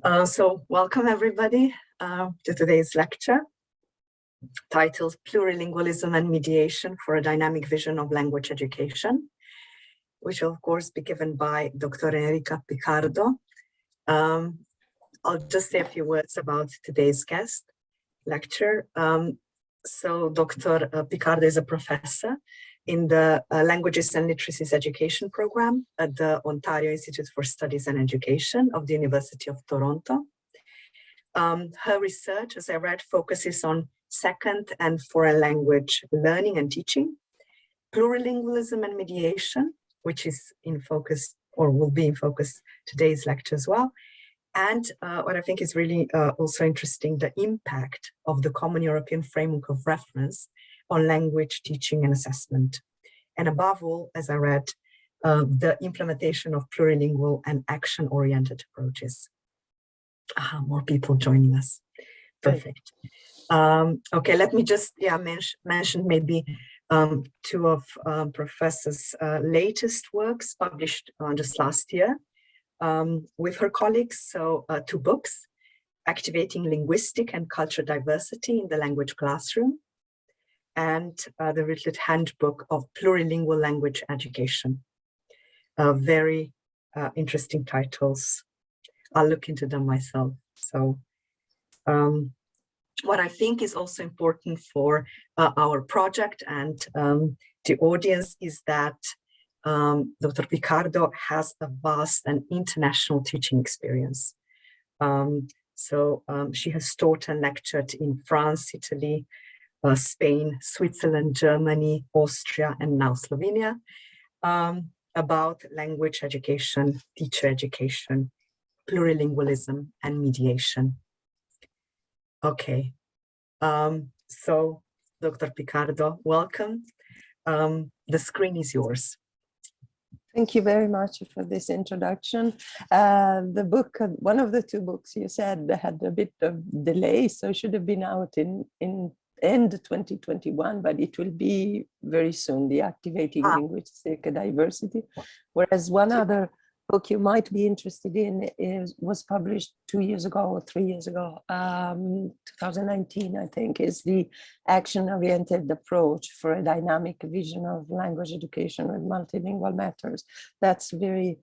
So welcome everybody to today's lecture titled Plurilingualism and Mediation for a Dynamic Vision of Language Education, which will of course be given by Dr. Enrica Piccardo. I'll just say a few words about today's guest lecture. So Dr. Piccardo is a professor in the Languages and Literacies Education program at the Ontario Institute for Studies and Education of the University of Toronto. Her research, as I read, focuses on second and foreign language learning and teaching, plurilingualism and mediation, which is in focus or will be in focus today's lecture as well. And what I think is really also interesting, the impact of the Common European Framework of Reference on language teaching and assessment. And above all, as I read, the implementation of plurilingual and action-oriented approaches. More people joining us. Perfect. Okay, let me just mention maybe two of Professor's latest works published just last year with her colleagues. So two books, Activating Linguistic and Cultural Diversity in the Language Classroom, and the Written Handbook of Plurilingual Language Education. Very interesting titles. I'll look into them myself. So what I think is also important for our project and the audience is that Dr. Piccardo has a vast and international teaching experience. She has taught and lectured in France, Italy, Spain, Switzerland, Germany, Austria, and now Slovenia, about language education, teacher education, plurilingualism, and mediation. Okay, so Dr. Piccardo, welcome. The screen is yours. Thank you very much for this introduction. The book, one of the two books you said had a bit of delay, so it should have been out in end 2021, but it will be very soon, the Activating Linguistic Diversity. Whereas one other book you might be interested in was published 2 years ago or 3 years ago, 2019, I think, is the Action-Oriented Approach for a Dynamic Vision of Language Education with Multilingual Matters. That's very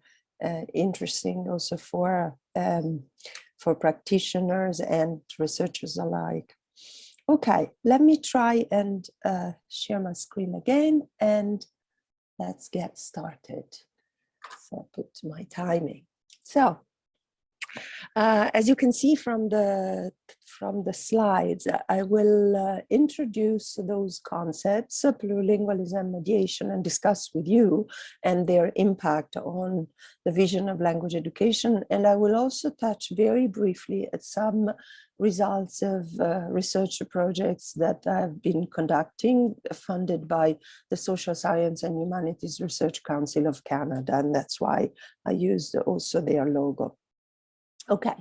interesting also for practitioners and researchers alike. Okay, let me try and share my screen again, and let's get started. So I'll put my timing. So as you can see from the slides, I will introduce those concepts, plurilingualism, mediation, and discuss with you and their impact on the vision of language education. And I will also touch very briefly at some results of research projects that I've been conducting, funded by the Social Science and Humanities Research Council of Canada, and that's why I used also their logo. Okay,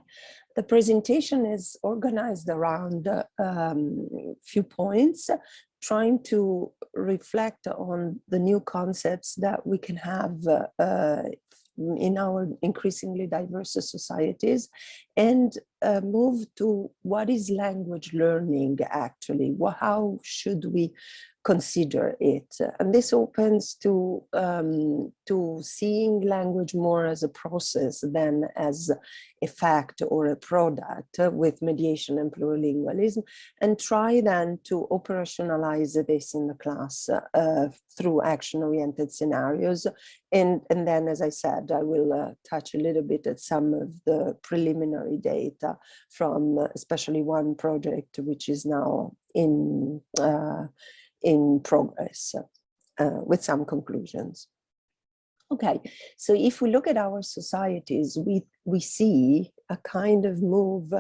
the presentation is organized around a few points, trying to reflect on the new concepts that we can have in our increasingly diverse societies, and move to what is language learning actually? How should we consider it? And this opens to seeing language more as a process than as a fact or a product, with mediation and plurilingualism, and try then to operationalize this in the class through action-oriented scenarios. And then, as I said, I will touch a little bit at some of the preliminary data from especially one project which is now in progress with some conclusions. Okay, so if we look at our societies, we see a kind of move,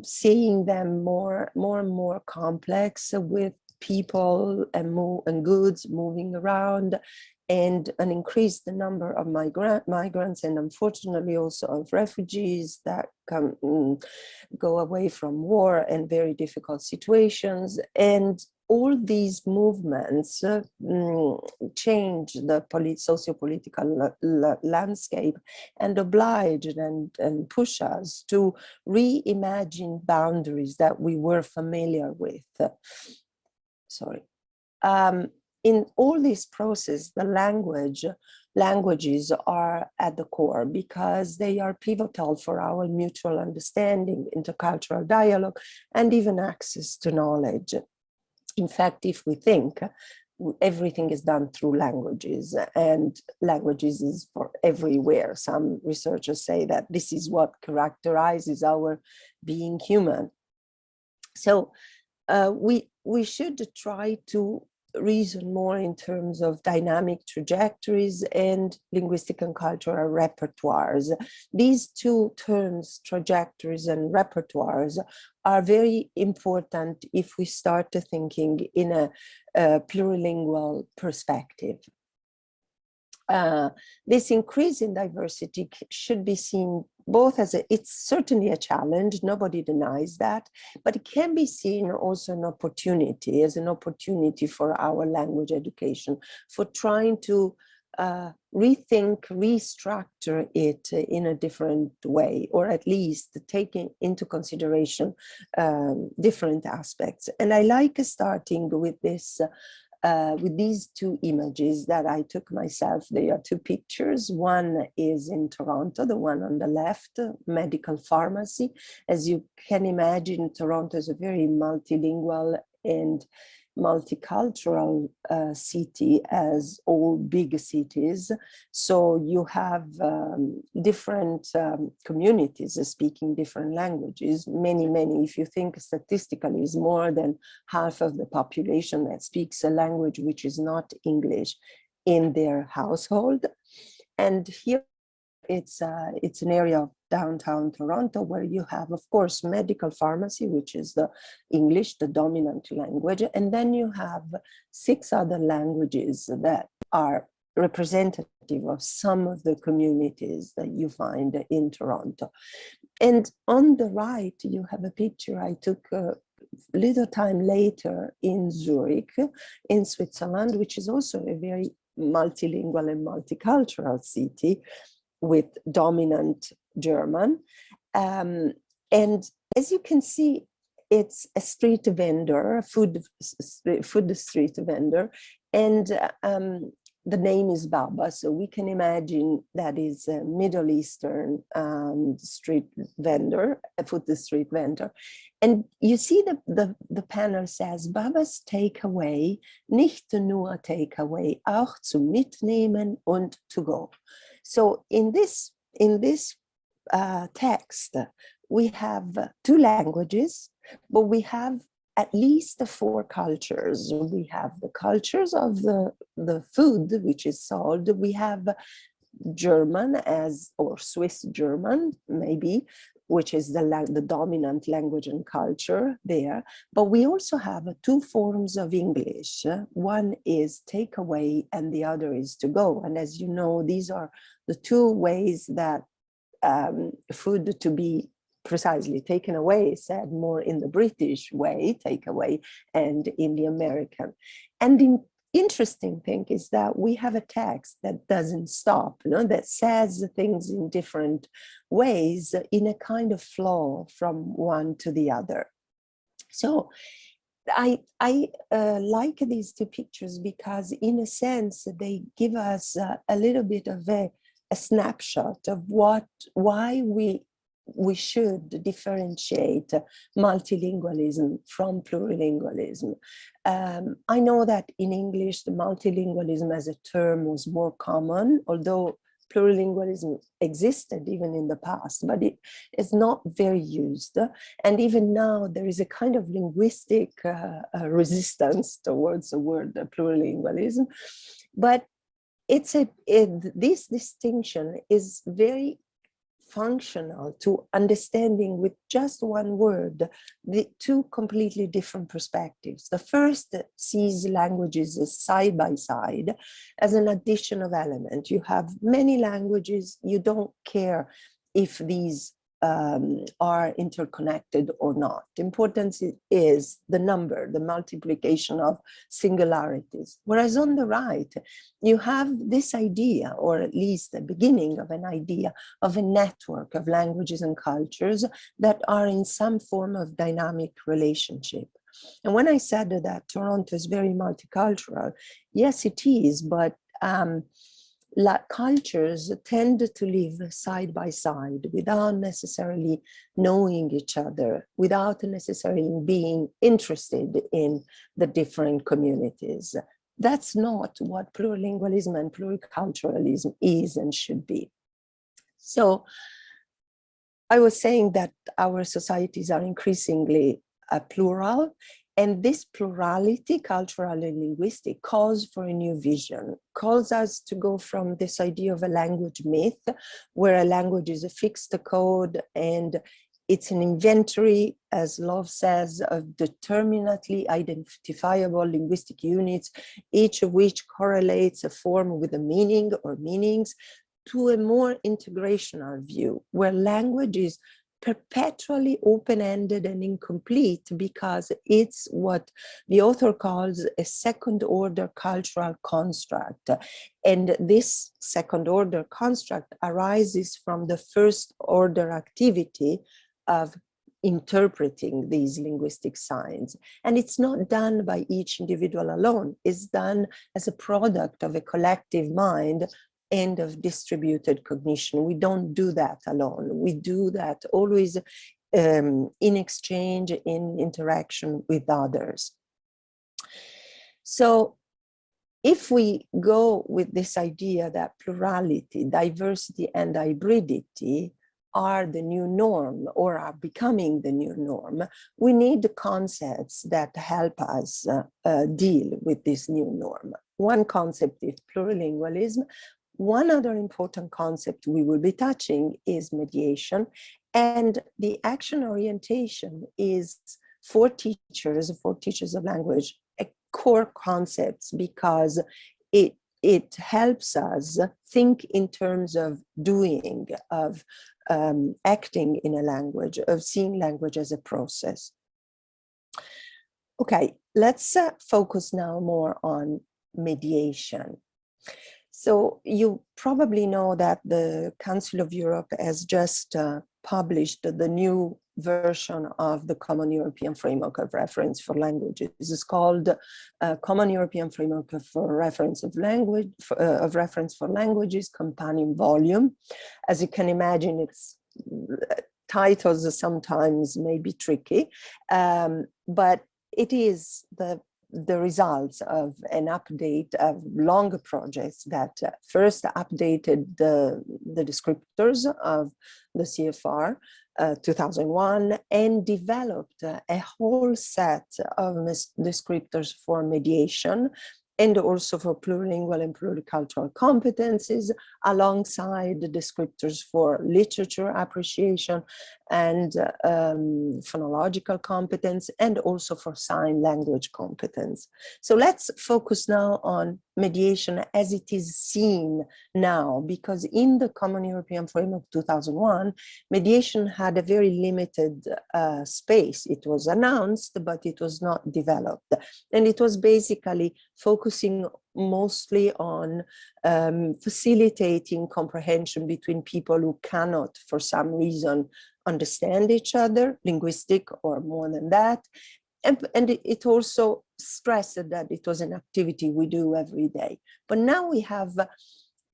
seeing them more and more complex, with people and goods moving around, and an increased number of migrants, and unfortunately also of refugees that go away from war and very difficult situations, and all these movements change the socio-political landscape and oblige and push us to reimagine boundaries that we were familiar with. In all this process, the languages are at the core because they are pivotal for our mutual understanding, intercultural dialogue, and even access to knowledge. In fact, if we think, everything is done through languages, and languages is for everywhere. Some researchers say that this is what characterizes our being human. So we should try to reason more in terms of dynamic trajectories and linguistic and cultural repertoires. These two terms, trajectories and repertoires, are very important if we start thinking in a plurilingual perspective. This increase in diversity should be seen both as it's certainly a challenge, nobody denies that, but it can be seen also as an opportunity for our language education, for trying to rethink, restructure it in a different way, or at least taking into consideration different aspects. And I like starting with this, with these two images that I took myself. They are two pictures. One is in Toronto, the one on the left, medical pharmacy. As you can imagine, Toronto is a very multilingual and multicultural city, as all big cities. So you have different communities speaking different languages. Many, if you think statistically, is more than half of the population that speaks a language which is not English in their household. And here it's an area of downtown Toronto where you have, of course, medical pharmacy, which is the English, the dominant language. And then you have 6 other languages that are representative of some of the communities that you find in Toronto. And on the right, you have a picture I took a little time later in Zurich, in Switzerland, which is also a very multilingual and multicultural city with dominant German. And as you can see, it's a street vendor, a food street vendor, and the name is Baba, so we can imagine that is a Middle Eastern street vendor, a food street vendor. And you see the panel says, Baba's takeaway, nicht nur takeaway, auch zum Mitnehmen und to go. So in this text, we have 2 languages, but we have at least 4 cultures. We have the cultures of the food which is sold. We have German or Swiss German, maybe, which is the dominant language and culture there. But we also have 2 forms of English. One is takeaway and the other is to go. And as you know, these are the 2 ways that food to be precisely taken away, said more in the British way, take away, and in the American. And the interesting thing is that we have a text that doesn't stop, that says things in different ways in a kind of flow from one to the other. So I like these 2 pictures because in a sense they give us a little bit of a snapshot of why we should differentiate multilingualism from plurilingualism. I know that in English, the multilingualism as a term was more common, although plurilingualism existed even in the past, but it is not very used. And even now, there is a kind of linguistic resistance towards the word plurilingualism. But this distinction is very functional to understanding with just one word the 2 completely different perspectives. The first sees languages as side by side as an addition of element. You have many languages, you don't care if these are interconnected or not. Importance is the number, the multiplication of singularities. Whereas on the right, you have this idea, or at least the beginning of an idea of a network of languages and cultures that are in some form of dynamic relationship. And when I said that Toronto is very multicultural, yes, it is, but cultures tend to live side by side without necessarily knowing each other, without necessarily being interested in the different communities. That's not what plurilingualism and pluriculturalism is and should be. So I was saying that our societies are increasingly plural, and this plurality, cultural and linguistic, calls for a new vision, calls us to go from this idea of a language myth, where a language is a fixed code and it's an inventory, as Love says, of determinately identifiable linguistic units, each of which correlates a form with a meaning or meanings, to a more integrational view, where language is perpetually open-ended and incomplete because it's what the author calls a second-order cultural construct. And this second-order construct arises from the first-order activity of interpreting these linguistic signs. And it's not done by each individual alone. It's done as a product of a collective mind and of distributed cognition. We don't do that alone. We do that always in exchange, in interaction with others. So if we go with this idea that plurality, diversity, and hybridity are the new norm or are becoming the new norm, we need concepts that help us deal with this new norm. One concept is plurilingualism. One other important concept we will be touching is mediation, and the action orientation is for teachers of language, a core concept because it helps us think in terms of doing, of acting in a language, of seeing language as a process. Okay, let's focus now more on mediation. So you probably know that the Council of Europe has just published the new version of the Common European Framework of Reference for Languages. This is called Common European Framework for Reference of Language of Reference for Languages, Companion Volume. As you can imagine, its titles sometimes may be tricky, but it is the results of an update of longer projects that first updated the descriptors of the CFR 2001 and developed a whole set of descriptors for mediation and also for plurilingual and pluricultural competencies, alongside the descriptors for literature appreciation and phonological competence, and also for sign language competence. So let's focus now on mediation as it is seen now, because in the Common European Framework 2001, mediation had a very limited space. It was announced, but it was not developed. And it was basically focusing mostly on facilitating comprehension between people who cannot, for some reason, understand each other, linguistic or more than that. And it also stressed that it was an activity we do every day. But now we have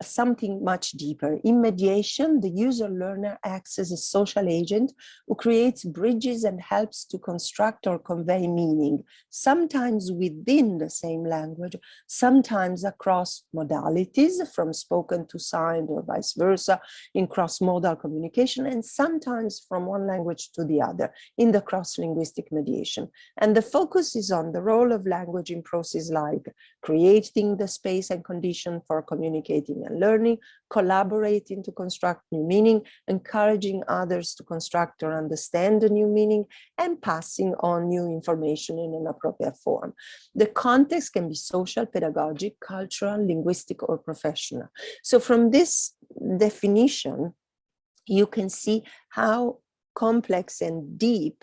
something much deeper. In mediation, the user learner acts as a social agent who creates bridges and helps to construct or convey meaning, sometimes within the same language, sometimes across modalities, from spoken to signed or vice versa, in cross-modal communication, and sometimes from one language to the other in the cross-linguistic mediation. And the focus is on the role of language in processes like creating the space and condition for communicating and learning, collaborating to construct new meaning, encouraging others to construct or understand the new meaning, and passing on new information in an appropriate form. The context can be social, pedagogic, cultural, linguistic, or professional. So from this definition, you can see how complex and deep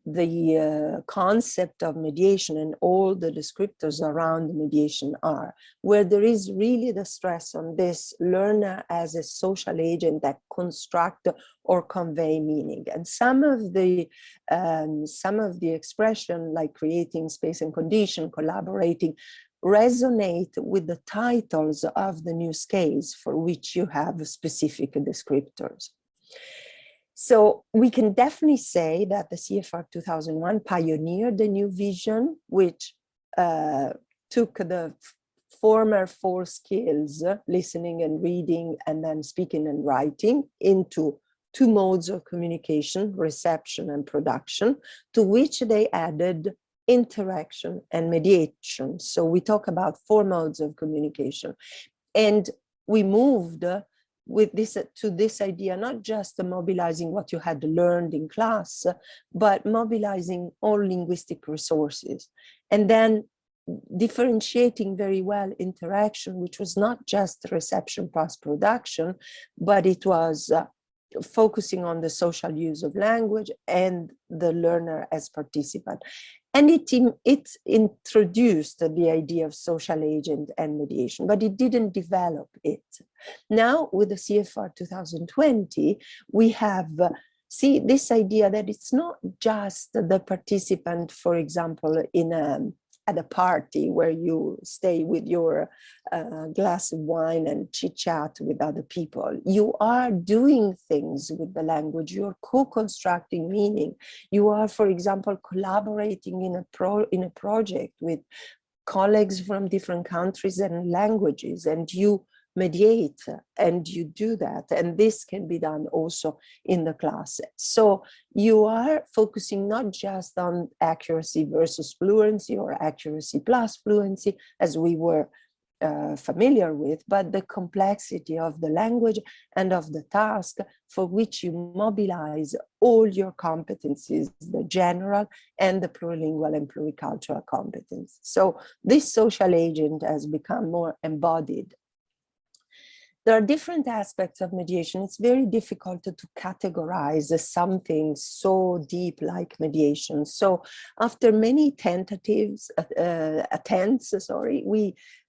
the concept of mediation and all the descriptors around mediation are, where there is really the stress on this learner as a social agent that construct or convey meaning. And some of the expression, like creating space and condition, collaborating, resonate with the titles of the new scales for which you have specific descriptors. So we can definitely say that the CFR 2001 pioneered the new vision, which took the former 4 skills, listening and reading, and then speaking and writing, into 2 modes of communication, reception and production, to which they added interaction and mediation. So we talk about 4 modes of communication. And we moved with this to this idea, not just mobilizing what you had learned in class, but mobilizing all linguistic resources. And then differentiating very well interaction, which was not just reception plus production, but it was focusing on the social use of language and the learner as participant. And it introduced the idea of social agent and mediation, but it didn't develop it. Now, with the CFR 2020, we have see this idea that it's not just the participant, for example, at a party where you stay with your glass of wine and chit chat with other people. You are doing things with the language. You're co-constructing meaning. You are, for example, collaborating in a project with colleagues from different countries and languages, and you mediate, and you do that, and this can be done also in the class. So you are focusing not just on accuracy versus fluency or accuracy plus fluency, as we were familiar with, but the complexity of the language and of the task for which you mobilize all your competencies, the general and the plurilingual and pluricultural competence. So this social agent has become more embodied. There are different aspects of mediation. It's very difficult to categorize something so deep like mediation. So after many attempts,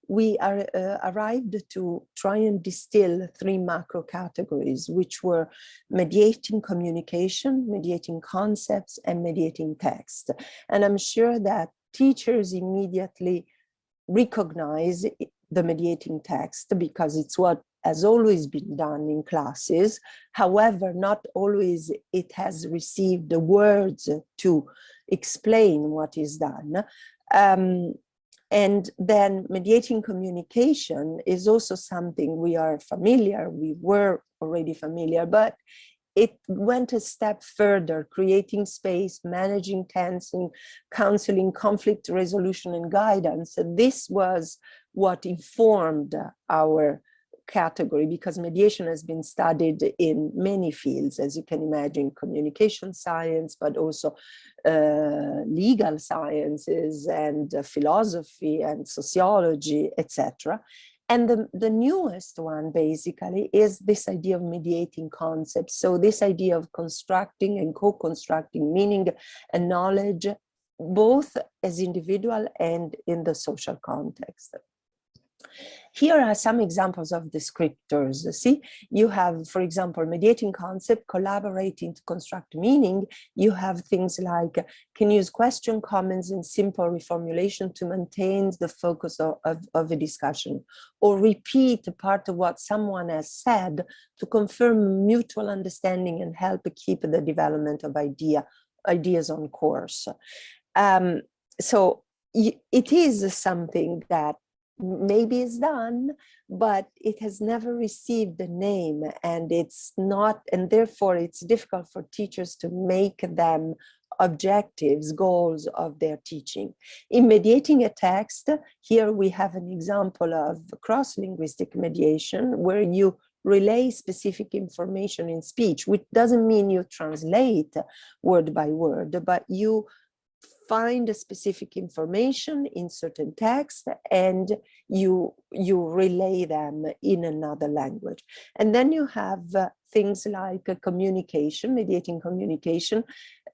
we arrived to try and distill 3 macro categories, which were mediating communication, mediating concepts, and mediating text. And I'm sure that teachers immediately recognize the mediating text because it's what has always been done in classes. However, not always it has received the words to explain what is done. And then mediating communication is also something we are familiar, we were already familiar, but it went a step further, creating space, managing tension, counseling, conflict resolution, and guidance. And this was what informed our category, because mediation has been studied in many fields, as you can imagine, communication science, but also legal sciences and philosophy and sociology, etc. And the newest one basically is this idea of mediating concepts. So this idea of constructing and co-constructing meaning and knowledge, both as individual and in the social context. Here are some examples of descriptors. See, you have, for example, mediating concept, collaborating to construct meaning. You have things like can use question, comments, and simple reformulation to maintain the focus of a discussion, or repeat a part of what someone has said to confirm mutual understanding and help keep the development of ideas on course. So it is something that maybe it's done, but it has never received the name, and it's not, and therefore it's difficult for teachers to make them objectives, goals of their teaching. In mediating a text, here we have an example of cross-linguistic mediation, where you relay specific information in speech, which doesn't mean you translate word by word, but you find a specific information in certain text and you relay them in another language. And then you have things like communication, mediating communication,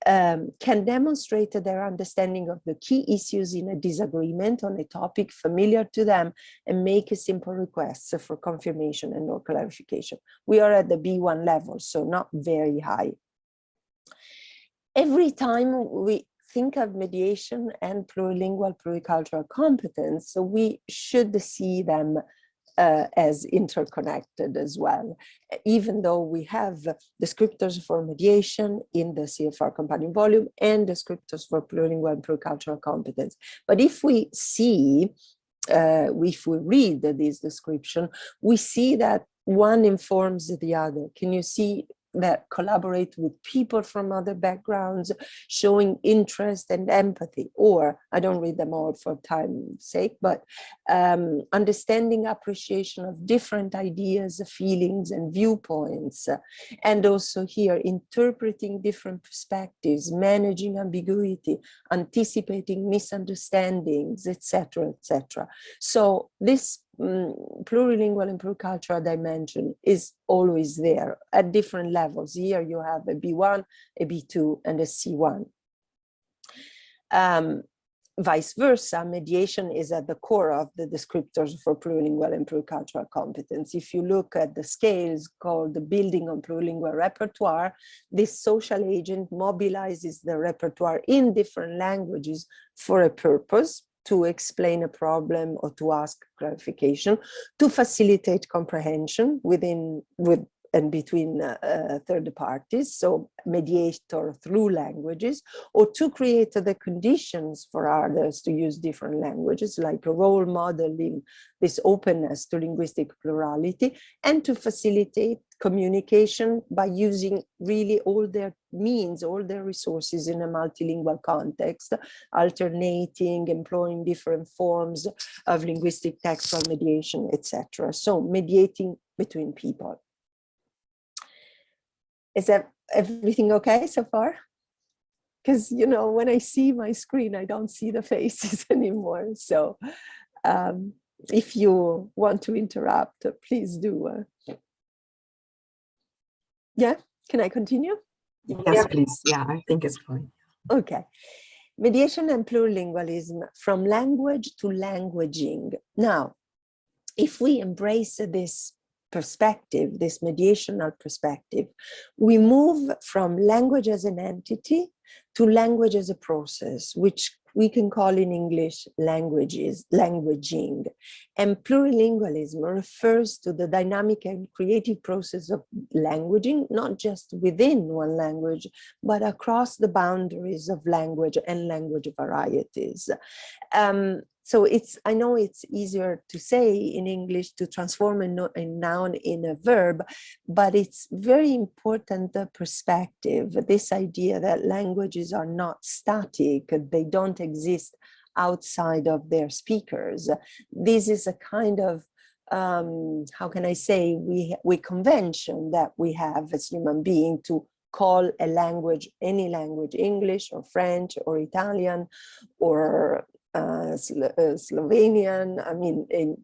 can demonstrate their understanding of the key issues in a disagreement on a topic familiar to them and make simple requests for confirmation and or clarification. We are at the B1 level, so not very high. Every time we think of mediation and plurilingual, pluricultural competence, so we should see them as interconnected as well, even though we have descriptors for mediation in the CFR companion volume and descriptors for plurilingual and pluricultural competence. But if we see, if we read this description, we see that one informs the other. Can you see that collaborate with people from other backgrounds, showing interest and empathy, or I don't read them all for time's sake, but understanding, appreciation of different ideas, feelings, and viewpoints, and also here interpreting different perspectives, managing ambiguity, anticipating misunderstandings, etc., etc. So this plurilingual and pluricultural dimension is always there at different levels. Here you have a B1, a B2, and a C1. Vice versa, mediation is at the core of the descriptors for plurilingual and pluricultural competence. If you look at the scales called the building on plurilingual repertoire, this social agent mobilizes the repertoire in different languages for a purpose, to explain a problem or to ask clarification, to facilitate comprehension with and between third parties, so mediator through languages, or to create the conditions for others to use different languages, like a role modeling this openness to linguistic plurality, and to facilitate communication by using really all their means, all their resources in a multilingual context, alternating, employing different forms of linguistic textual mediation, etc. So mediating between people. Is that everything okay so far? Because, you know, when I see my screen, I don't see the faces anymore. So if you want to interrupt, please do. Yeah, can I continue? Yes, please. Yeah, I think it's fine. Okay. Mediation and plurilingualism, from language to languaging. Now, if we embrace this perspective, this mediational perspective, we move from language as an entity to language as a process, which we can call in English languaging. And plurilingualism refers to the dynamic and creative process of languaging, not just within one language, but across the boundaries of language and language varieties. So I know it's easier to say in English to transform a noun in a verb, but it's very important perspective, this idea that languages are not static, they don't exist outside of their speakers. This is a kind of, how can I say, we convention that we have as human beings to call a language, any language, English or French or Italian or Slovenian, I mean, in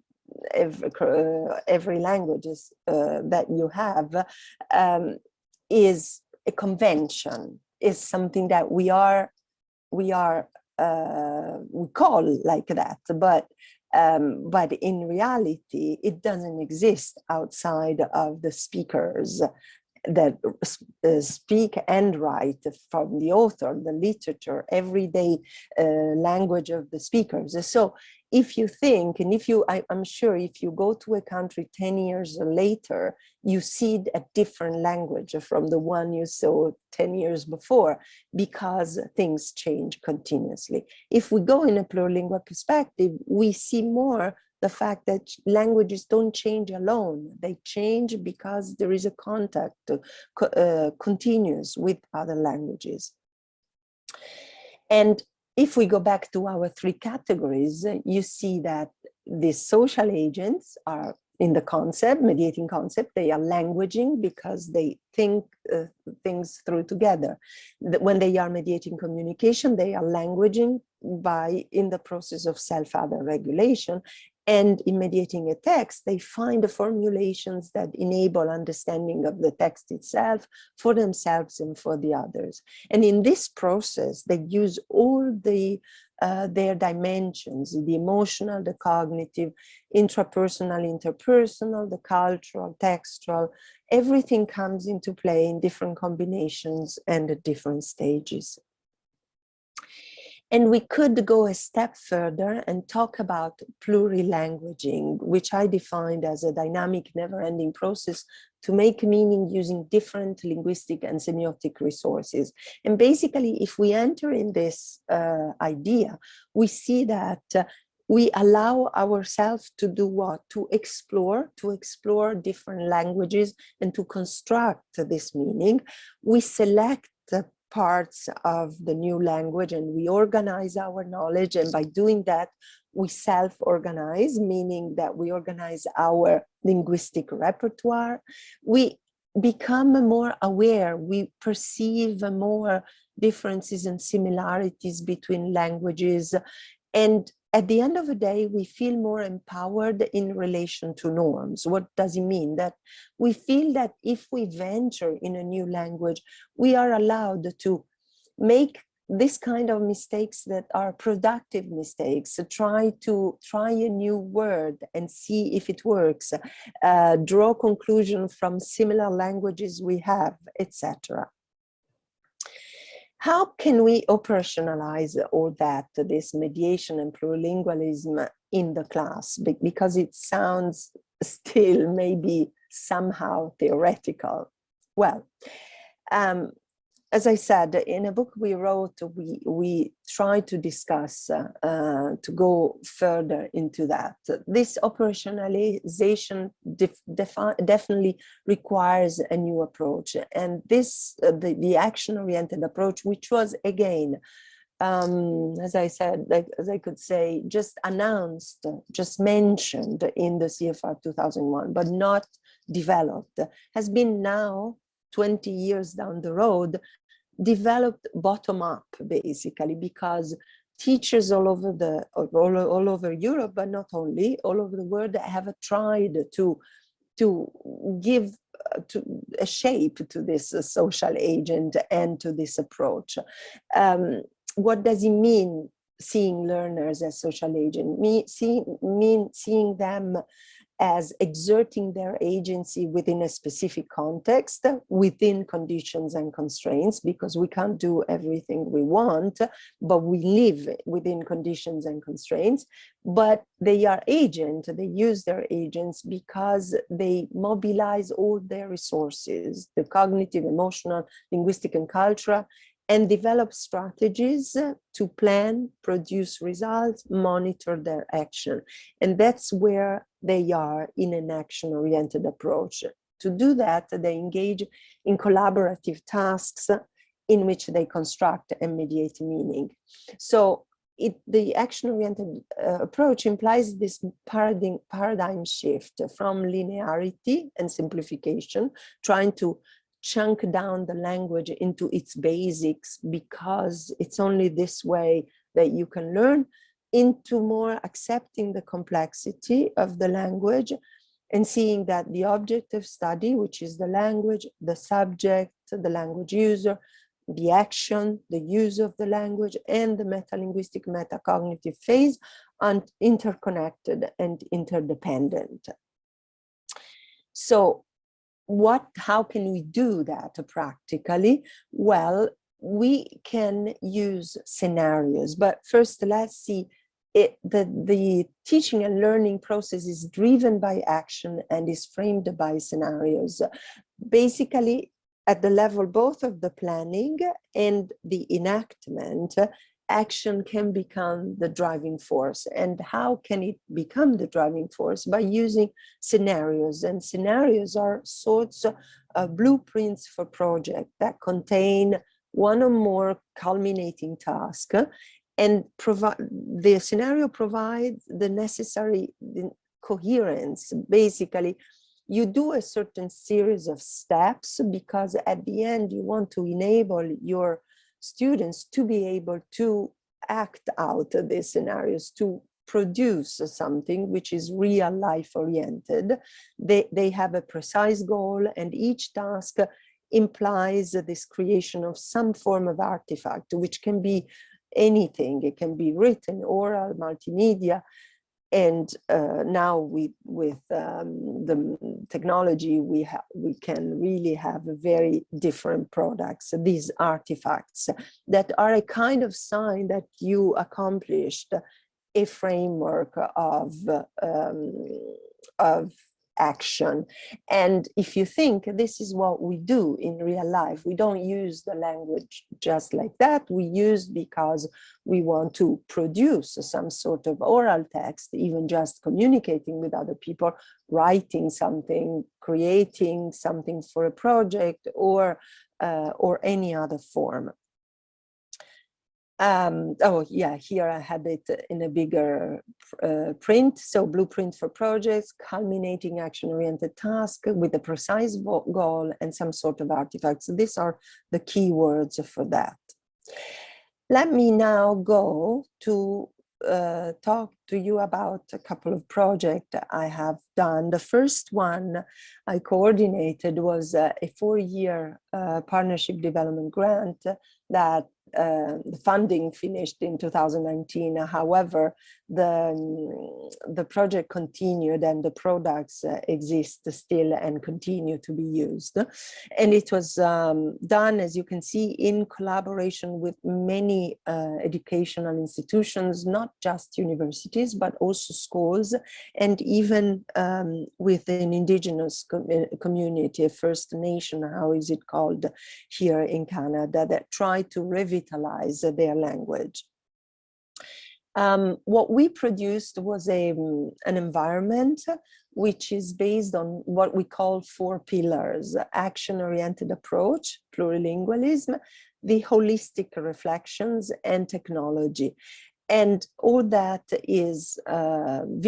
every language that you have is a convention, is something that we call like that, but in reality, it doesn't exist outside of the speakers that speak and write from the author, the literature, everyday language of the speakers. So if you think, and if you, I'm sure if you go to a country 10 years later, you see a different language from the one you saw 10 years before, because things change continuously. If we go in a plurilingual perspective, we see more the fact that languages don't change alone. They change because there is a contact continuous with other languages. And if we go back to our three categories, you see that these social agents are in the concept, mediating concept. They are languaging because they think things through together. When they are mediating communication, they are languaging in the process of self-other regulation. And in mediating a text, they find the formulations that enable understanding of the text itself for themselves and for the others. And in this process, they use all their dimensions, the emotional, the cognitive, intrapersonal, interpersonal, the cultural, textual. Everything comes into play in different combinations and at different stages. And we could go a step further and talk about plurilanguaging, which I defined as a dynamic, never-ending process to make meaning using different linguistic and semiotic resources. And basically, if we enter in this idea, we see that we allow ourselves to do what? To explore different languages and to construct this meaning. We select parts of the new language and we organize our knowledge, and by doing that we self-organize, meaning that we organize our linguistic repertoire. We become more aware, we perceive more differences and similarities between languages, and at the end of the day, we feel more empowered in relation to norms. What does it mean? That we feel that if we venture in a new language, we are allowed to make this kind of mistakes that are productive mistakes. So try a new word and see if it works, draw conclusion from similar languages we have, etc. How can we operationalize all that, this mediation and plurilingualism in the class? Because it sounds still maybe somehow theoretical. Well, as I said, in a book we wrote, we try to discuss, to go further into that. This operationalization definitely requires a new approach. And this, the action-oriented approach, which was, again, as I said, as I could say, just announced, just mentioned in the CFR 2001, but not developed, has been now 20 years down the road, developed bottom up, basically, because teachers all over Europe, but not only, all over the world, have tried to give a shape to this social agent and to this approach. What does it mean, seeing learners as social agent? Seeing them as exerting their agency within a specific context, within conditions and constraints, because we can't do everything we want, but we live within conditions and constraints. But they are agent, they use their agents because they mobilize all their resources, the cognitive, emotional, linguistic, and cultural, and develop strategies to plan, produce results, monitor their action. And that's where they are in an action-oriented approach. To do that, they engage in collaborative tasks in which they construct and mediate meaning. So the action-oriented approach implies this paradigm shift from linearity and simplification, trying to chunk down the language into its basics because it's only this way that you can learn, into more accepting the complexity of the language and seeing that the object of study, which is the language, the subject, the language user, the action, the use of the language, and the metalinguistic metacognitive phase are interconnected and interdependent. So how can we do that practically? Well, we can use scenarios, but first let's see the teaching and learning process is driven by action and is framed by scenarios. Basically, at the level both of the planning and the enactment, action can become the driving force. And how can it become the driving force? By using scenarios. And scenarios are sorts of blueprints for projects that contain one or more culminating tasks, and the scenario provides the necessary coherence. Basically, you do a certain series of steps because at the end you want to enable your students to be able to act out these scenarios, to produce something which is real life oriented. They have a precise goal, and each task implies this creation of some form of artifact, which can be anything. It can be written, oral, multimedia. And now with the technology, we can really have very different products, these artifacts that are a kind of sign that you accomplished a framework of action. And if you think, this is what we do in real life, we don't use the language just like that. We use because we want to produce some sort of oral text, even just communicating with other people, writing something, creating something for a project, or any other form. Oh yeah, here I had it in a bigger print. So blueprint for projects, culminating action-oriented task with a precise goal and some sort of artifacts. So these are the key words for that. Let me now go to talk to you about a couple of projects I have done. The first one I coordinated was a 4-year partnership development grant that the funding finished in 2019. However, the project continued and the products exist still and continue to be used. And it was done, as you can see, in collaboration with many educational institutions, not just universities, but also schools, and even with an indigenous community, a First Nation, how is it called here in Canada, that try to revitalize their language. What we produced was an environment which is based on what we call 4 pillars: action-oriented approach, plurilingualism, the holistic reflections, and technology. And all that is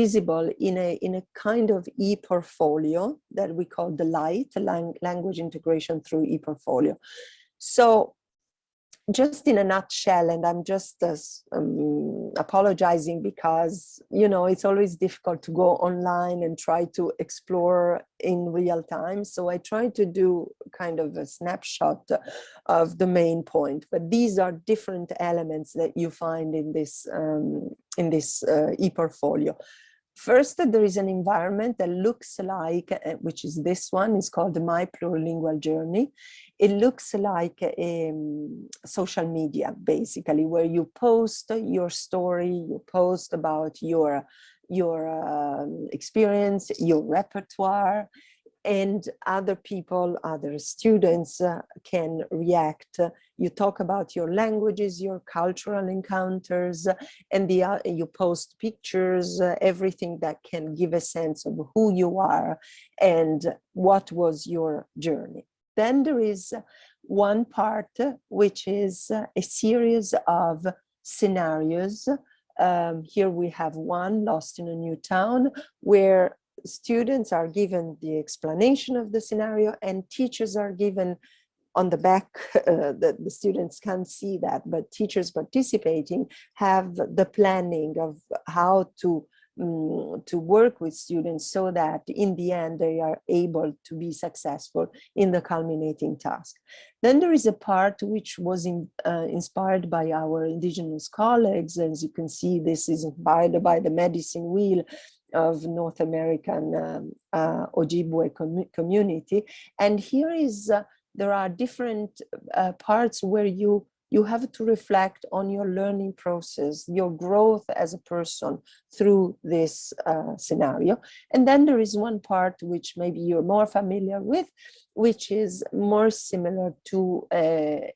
visible in a kind of e-portfolio that we call the LIGHT, language integration through e-portfolio. So just in a nutshell, and I'm just apologizing because, you know, it's always difficult to go online and try to explore in real time. So I try to do kind of a snapshot of the main point, but these are different elements that you find in this e-portfolio. First, there is an environment that looks like, which is this one, is called My Plurilingual Journey. It looks like a social media, basically, where you post your story, you post about your experience, your repertoire, and other people, other students can react. You talk about your languages, your cultural encounters, and you post pictures, everything that can give a sense of who you are and what was your journey. Then there is one part, which is a series of scenarios. Here we have one, Lost in a New Town, where students are given the explanation of the scenario and teachers are given on the back. The students can't see that, but teachers participating have the planning of how to work with students so that in the end they are able to be successful in the culminating task. Then there is a part which was inspired by our indigenous colleagues. As you can see, this is inspired by the medicine wheel of North American Ojibwe community. And here is, there are different parts where you have to reflect on your learning process, your growth as a person through this scenario. And then there is one part which maybe you're more familiar with, which is more similar to a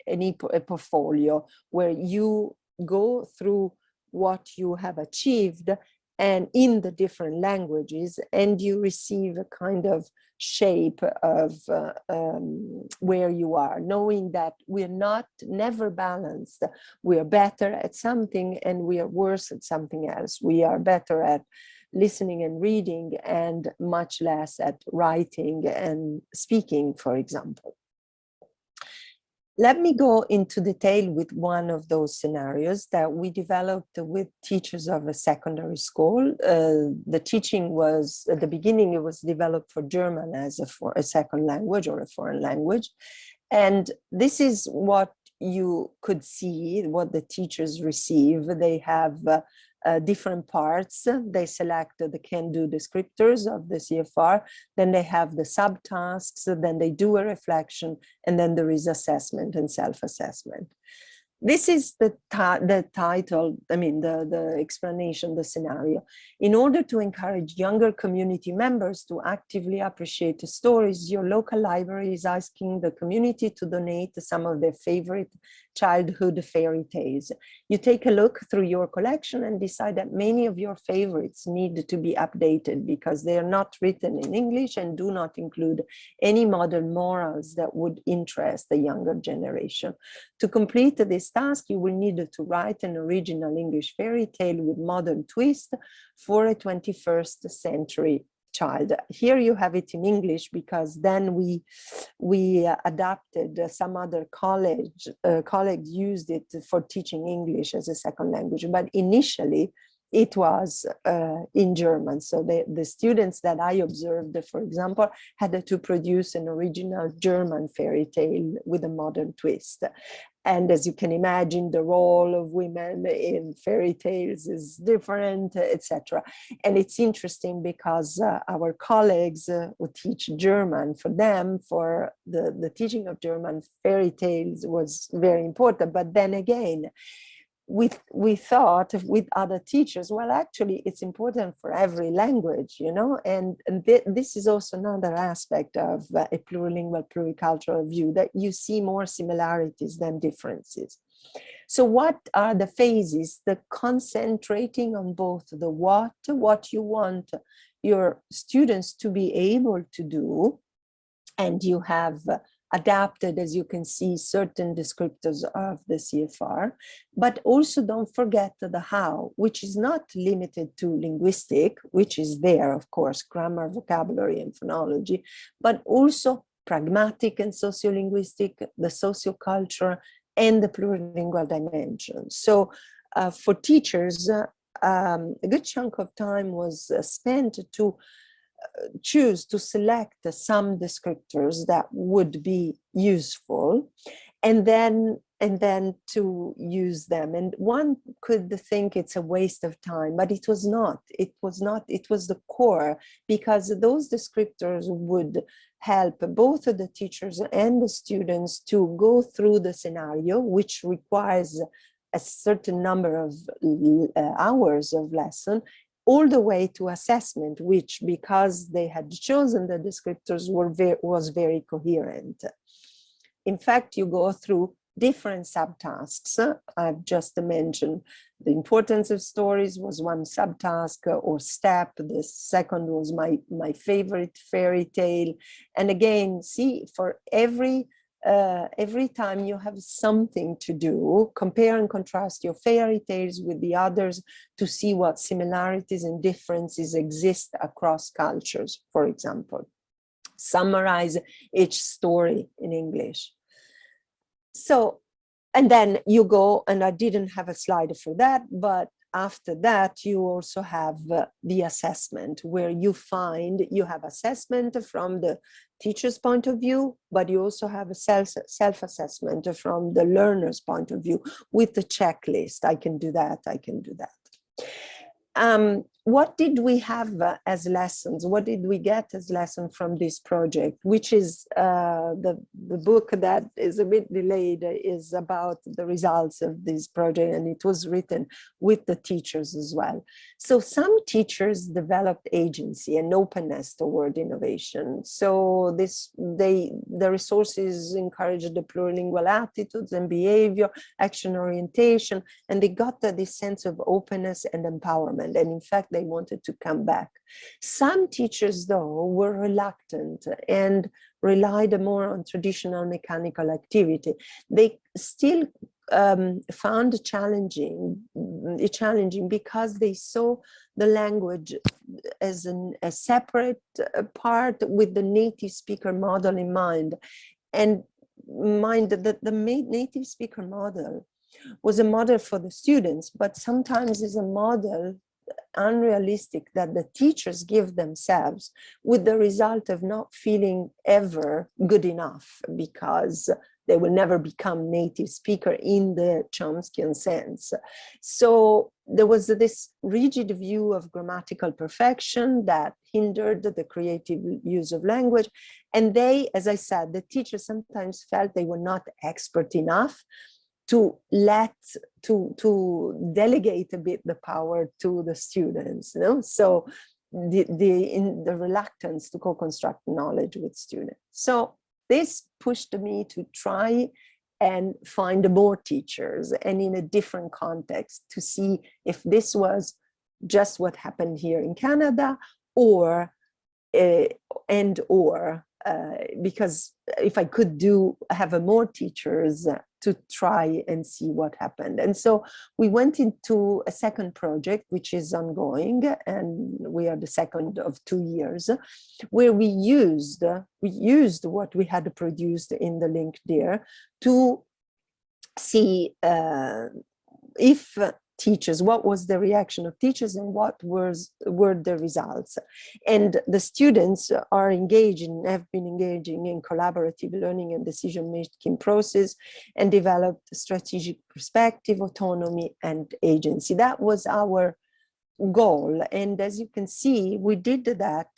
portfolio, where you go through what you have achieved and in the different languages, and you receive a kind of shape of where you are, knowing that we're never balanced. We are better at something and we are worse at something else. We are better at listening and reading, and much less at writing and speaking, for example. Let me go into detail with one of those scenarios that we developed with teachers of a secondary school. The teaching was, at the beginning, it was developed for German as a second language or a foreign language. And this is what you could see, what the teachers receive. They have different parts. They select the can-do descriptors of the CFR, then they have the subtasks, then they do a reflection, and then there is assessment and self-assessment. This is the title, I mean, the explanation, the scenario. In order to encourage younger community members to actively appreciate the stories, your local library is asking the community to donate some of their favorite childhood fairy tales. You take a look through your collection and decide that many of your favorites need to be updated because they are not written in English and do not include any modern morals that would interest the younger generation. To complete this task, you will need to write an original English fairy tale with modern twist for a 21st century child. Here you have it in English because then we adapted. Some other colleagues used it for teaching English as a second language, but initially it was in German. So the students that I observed, for example, had to produce an original German fairy tale with a modern twist. And as you can imagine, the role of women in fairy tales is different, etc. And it's interesting because our colleagues who teach German, for them, for the teaching of German, fairy tales was very important. But then again, we thought with other teachers, well, actually, it's important for every language, you know, and this is also another aspect of a plurilingual, pluricultural view, that you see more similarities than differences. So what are the phases? The concentrating on both the what you want your students to be able to do, and you have adapted, as you can see, certain descriptors of the CFR, but also don't forget the how, which is not limited to linguistic, which is there, of course, grammar, vocabulary, and phonology, but also pragmatic and sociolinguistic, the socioculture, and the plurilingual dimension. So for teachers, a good chunk of time was spent to choose to select some descriptors that would be useful, and then to use them. And one could think it's a waste of time, but it was not. It was not. It was the core, because those descriptors would help both the teachers and the students to go through the scenario, which requires a certain number of hours of lesson, all the way to assessment, which, because they had chosen the descriptors, was very coherent. In fact, you go through different subtasks. I've just mentioned the importance of stories was one subtask or step. The second was my favorite fairy tale. And again, see, for every time you have something to do, compare and contrast your fairy tales with the others to see what similarities and differences exist across cultures, for example. Summarize each story in English. So, and then you go, and I didn't have a slide for that, but after that, you also have the assessment, where you have assessment from the teacher's point of view, but you also have a self-assessment from the learner's point of view with the checklist. I can do that, I can do that. What did we have as lessons? What did we get as lesson from this project, which is the book that is a bit delayed, is about the results of this project, and it was written with the teachers as well. So some teachers developed agency and openness toward innovation. So the resources encouraged the plurilingual attitudes and behavior, action orientation, and they got this sense of openness and empowerment. And in fact, they wanted to come back. Some teachers, though, were reluctant and relied more on traditional mechanical activity. They still found challenging because they saw the language as a separate part with the native speaker model in mind, and mind that the native speaker model was a model for the students, but sometimes is a model unrealistic that the teachers give themselves, with the result of not feeling ever good enough because they will never become native speaker in the Chomskyan sense. So there was this rigid view of grammatical perfection that hindered the creative use of language. And they, as I said, the teachers sometimes felt they were not expert enough to delegate a bit the power to the students, you know? So the reluctance to co-construct knowledge with students. So this pushed me to try and find more teachers, and in a different context, to see if this was just what happened here in Canada, or because if I could have more teachers to try and see what happened. And so we went into a second project, which is ongoing, and we are the second of 2 years, where we used what we had produced in the link there to see if teachers, what was the reaction of teachers and what were the results. And the students are have been engaging in collaborative learning and decision-making process, and developed strategic perspective, autonomy, and agency. That was our goal. And as you can see, we did that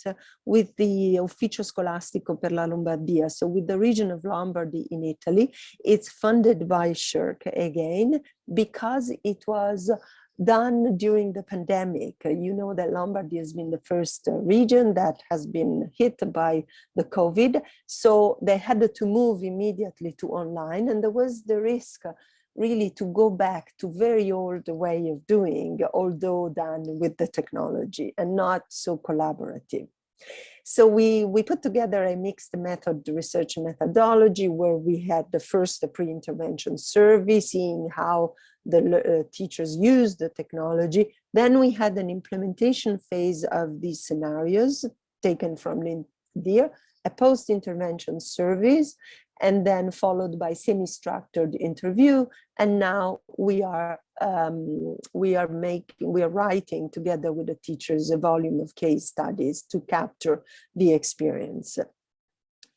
with the Ufficio Scolastico per la Lombardia, so with the region of Lombardy in Italy. It's funded by JeŠT again, because it was done during the pandemic. You know that Lombardy has been the first region that has been hit by the COVID, so they had to move immediately to online, and there was the risk really to go back to very old way of doing, although done with the technology and not so collaborative. So we put together a mixed method research methodology, where we had the first pre-intervention survey, seeing how the teachers use the technology. Then we had an implementation phase of these scenarios taken from there, a post-intervention surveys, and then followed by semi-structured interview. And now we are writing together with the teachers a volume of case studies to capture the experience.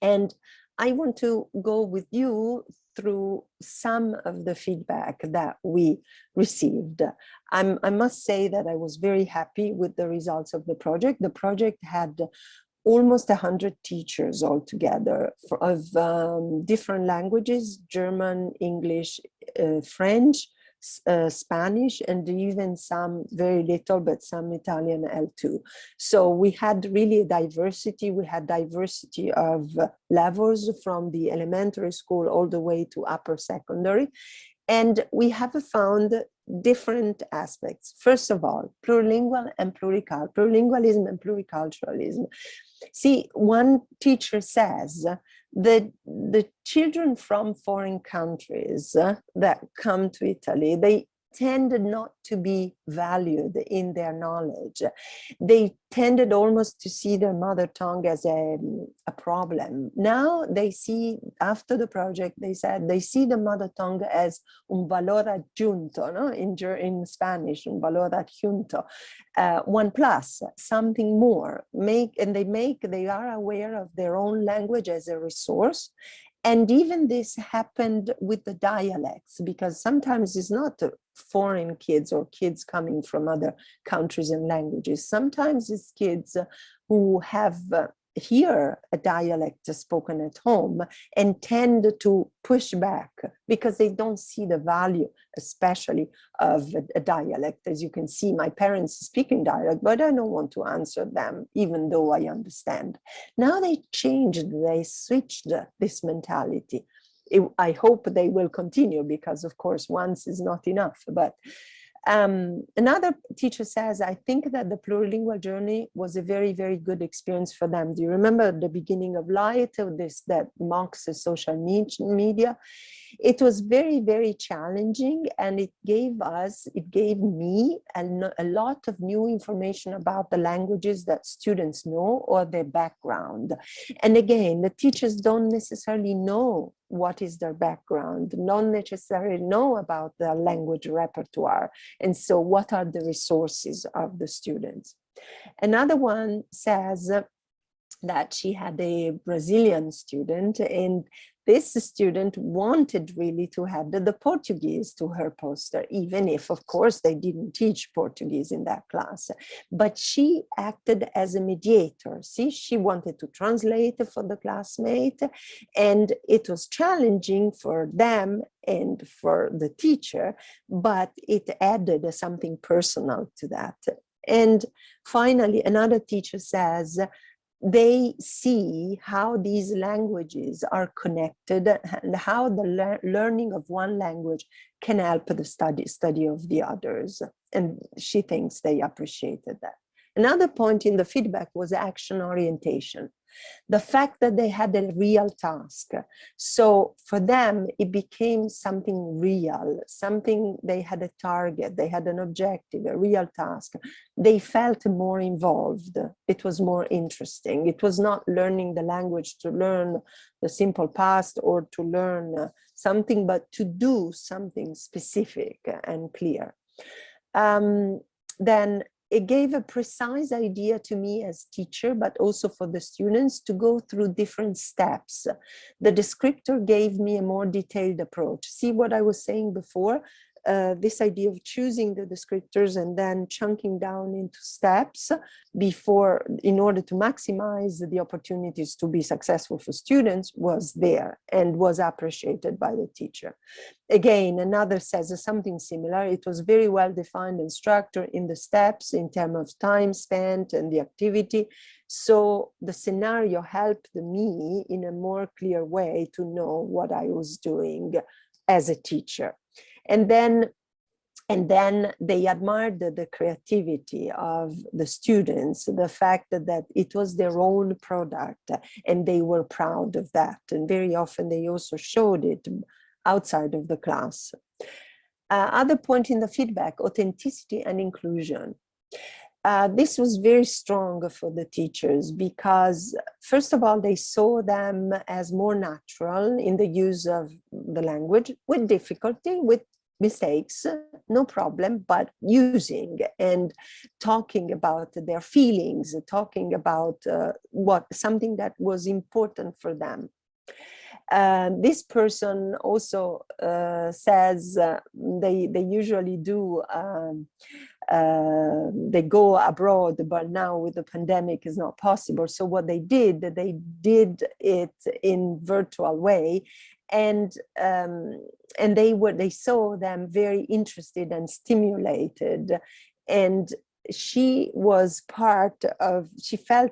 And I want to go with you through some of the feedback that we received. I must say that I was very happy with the results of the project. The project had almost 100 teachers altogether of different languages: German, English, French, Spanish, and even some, very little, but some Italian L2. So we had really a diversity. We had diversity of levels from the elementary school all the way to upper secondary. And we have found different aspects. First of all, plurilingualism and pluriculturalism. See, one teacher says that the children from foreign countries that come to Italy, they tended not to be valued in their knowledge. They tended almost to see their mother tongue as a problem. Now they see, after the project, they said they see the mother tongue as un valor aggiunto, no? In Spanish, un valor aggiunto, 1+, something more. They are aware of their own language as a resource. And even this happened with the dialects, because sometimes it's not foreign kids or kids coming from other countries and languages. Sometimes it's kids who have hear a dialect spoken at home and tend to push back because they don't see the value, especially of a dialect. As you can see, my parents speak in dialect, but I don't want to answer them, even though I understand. Now they changed, they switched this mentality. I hope they will continue, because of course once is not enough. But another teacher says, I think that the plurilingual journey was a very, very good experience for them. Do you remember the beginning of Light, this that mocks the social media? It was very, very challenging, and it gave me a lot of new information about the languages that students know or their background. And again, the teachers don't necessarily know what is their background, don't necessarily know about their language repertoire. And so what are the resources of the students? Another one says that she had a Brazilian student, and this student wanted really to have the Portuguese to her poster, even if, of course, they didn't teach Portuguese in that class. But she acted as a mediator. See, she wanted to translate for the classmate, and it was challenging for them and for the teacher, but it added something personal to that. And finally, another teacher says, they see how these languages are connected and how the learning of one language can help the study of the others. And she thinks they appreciated that. Another point in the feedback was action orientation. The fact that they had a real task. So for them, it became something real, something they had a target, they had an objective, a real task. They felt more involved. It was more interesting. It was not learning the language to learn the simple past or to learn something, but to do something specific and clear. Then it gave a precise idea to me as teacher, but also for the students to go through different steps. The descriptor gave me a more detailed approach. See what I was saying before? This idea of choosing the descriptors and then chunking down into steps before, in order to maximize the opportunities to be successful for students, was there and was appreciated by the teacher. Again, another says something similar. It was very well defined and structured in the steps in terms of time spent and the activity. So the scenario helped me in a more clear way to know what I was doing as a teacher. And then they admired the creativity of the students, the fact that it was their own product, and they were proud of that. And very often they also showed it outside of the class. Other point in the feedback, authenticity and inclusion. This was very strong for the teachers because, first of all, they saw them as more natural in the use of the language, with difficulty, with mistakes, no problem, but using and talking about their feelings, talking about something that was important for them. This person also says they usually do, they go abroad, but now with the pandemic is not possible. So what they did it in virtual way, and they saw them very interested and stimulated, and she felt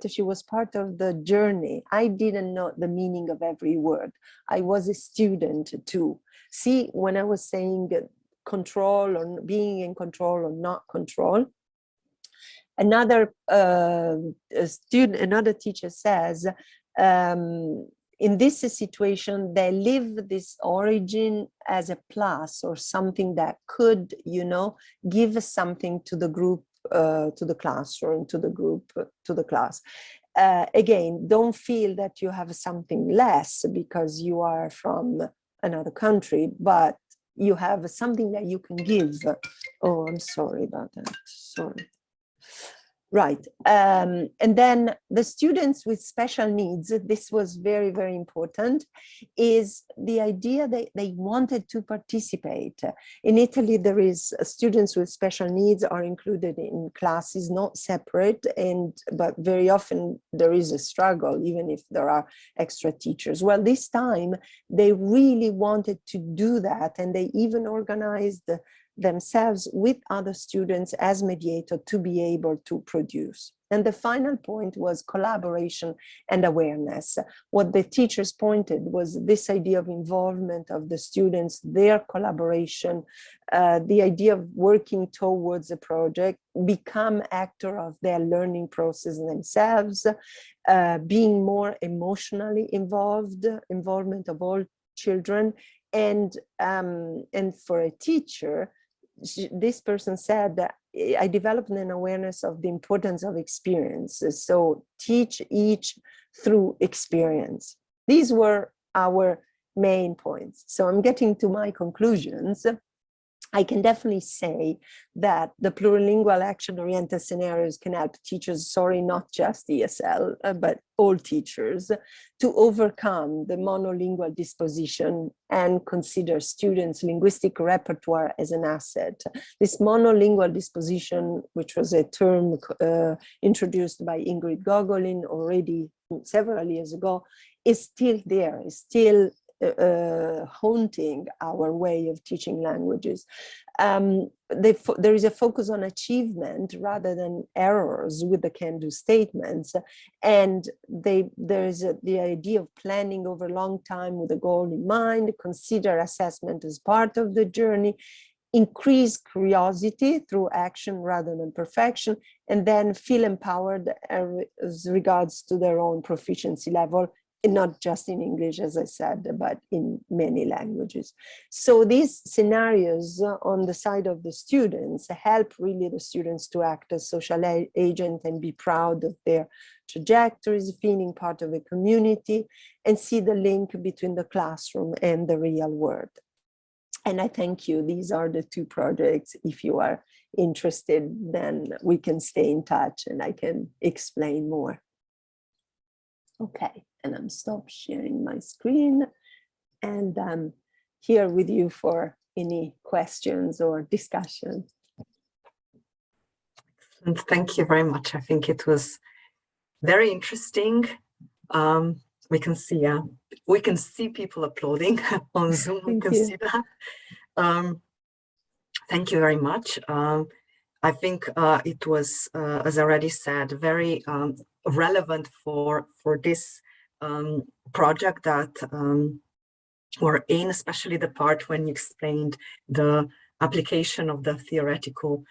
she was part of the journey. I didn't know the meaning of every word. I was a student too. See, when I was saying control or being in control or not control, another teacher says, in this situation, they live this origin as a plus or something that could, give something to the group, to the classroom, to the group, to the class. Again, don't feel that you have something less because you are from another country, but you have something that you can give. Oh, I'm sorry about that. Sorry. Right. And then the students with special needs, this was very, very important, is the idea that they wanted to participate. In Italy, there is students with special needs are included in classes, not separate, but very often there is a struggle, even if there are extra teachers. Well, this time they really wanted to do that, and they even organized themselves with other students as mediator to be able to produce. And the final point was collaboration and awareness. What the teachers pointed was this idea of involvement of the students, their collaboration, the idea of working towards a project, become actor of their learning process themselves, being more emotionally involvement of all children, And for a teacher, this person said that I developed an awareness of the importance of experiences. So teach each through experience. These were our main points. So I'm getting to my conclusions. I can definitely say that the plurilingual action-oriented scenarios can help teachers, not just ESL, but all teachers, to overcome the monolingual disposition and consider students' linguistic repertoire as an asset. This monolingual disposition, which was a term introduced by Ingrid Gogolin already several years ago, is still there, is still haunting our way of teaching languages. There is a focus on achievement rather than errors with the can-do statements, and there is the idea of planning over a long time with a goal in mind, consider assessment as part of the journey, increase curiosity through action rather than perfection, and then feel empowered as regards to their own proficiency level, not just in English, as I said, but in many languages. So these scenarios on the side of the students help really the students to act as social agent and be proud of their trajectories, feeling part of a community, and see the link between the classroom and the real world. And I thank you. These are the two projects. If you are interested, then we can stay in touch and I can explain more. Okay, and I'm stopped sharing my screen, and I'm here with you for any questions or discussion. And thank you very much. I think it was very interesting. We can see people applauding on Zoom. We can see that. Thank you very much. I think it was, as I already said, very relevant for this project that we're in, especially the part when you explained the application of the theoretical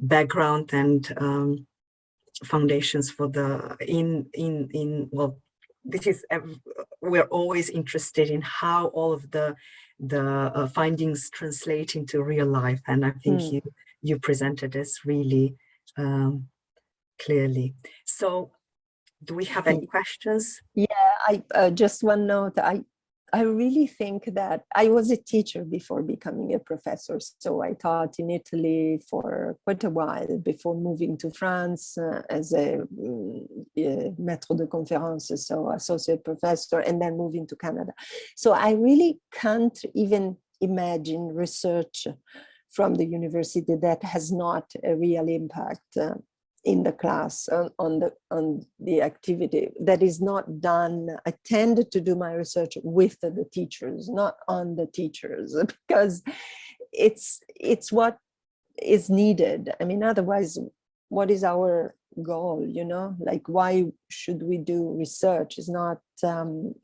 background and foundations for the well, this is we're always interested in how all of the findings translate into real life, and I think you presented this really clearly. So do we have any questions? Yeah, I just one note. I really think that I was a teacher before becoming a professor. So I taught in Italy for quite a while before moving to France as a maître de conférence, so associate professor, and then moving to Canada. So I really can't even imagine research from the university that has not a real impact in the class on the activity that is not done. I tend to do my research with the teachers, not on the teachers, because it's what is needed. I mean, otherwise, what is our goal, you know? Like, why should we do research? It's not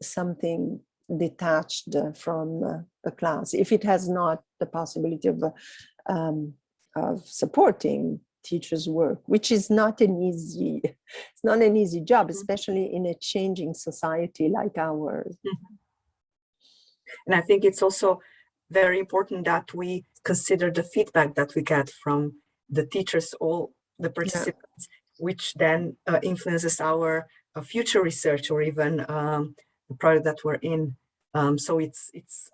something detached from a class if it has not the possibility of supporting teachers' work, which is not an easy, it's not an easy job, especially in a changing society like ours. And I think it's also very important that we consider the feedback that we get from the teachers, all the participants, which then influences our future research or even the project that we're in. So it's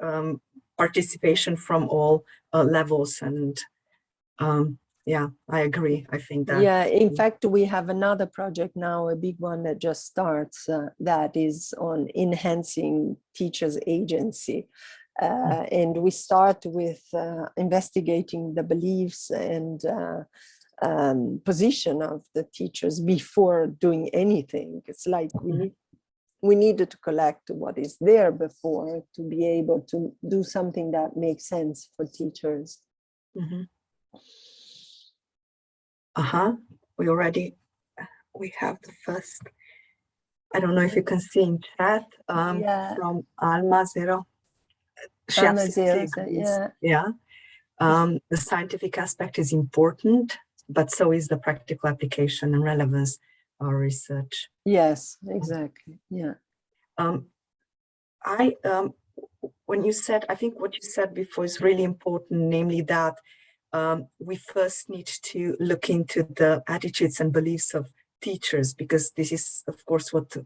participation from all levels, and yeah, I agree. I think that. Yeah, in fact, we have another project now, a big one that just starts, that is on enhancing teachers' agency. And we start with investigating the beliefs and position of the teachers before doing anything. It's like we needed to collect what is there before to be able to do something that makes sense for teachers. We have the first, I don't know if you can see in chat, from Alma Zero. She absolutely agrees. The scientific aspect is important, but so is the practical application and relevance of research. Yes, exactly. Yeah. when you said, I think what you said before is really important, namely that we first need to look into the attitudes and beliefs of teachers, because this is, of course, what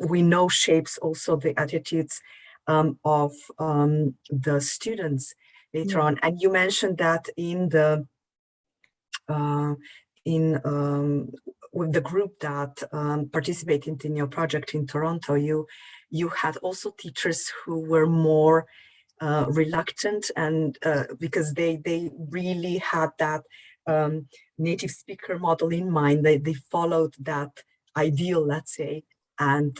we know shapes also the attitudes of the students later on. And you mentioned that in the with the group that participated in your project in Toronto, you had also teachers who were more reluctant, and because they really had that native speaker model in mind. They followed that ideal, let's say, and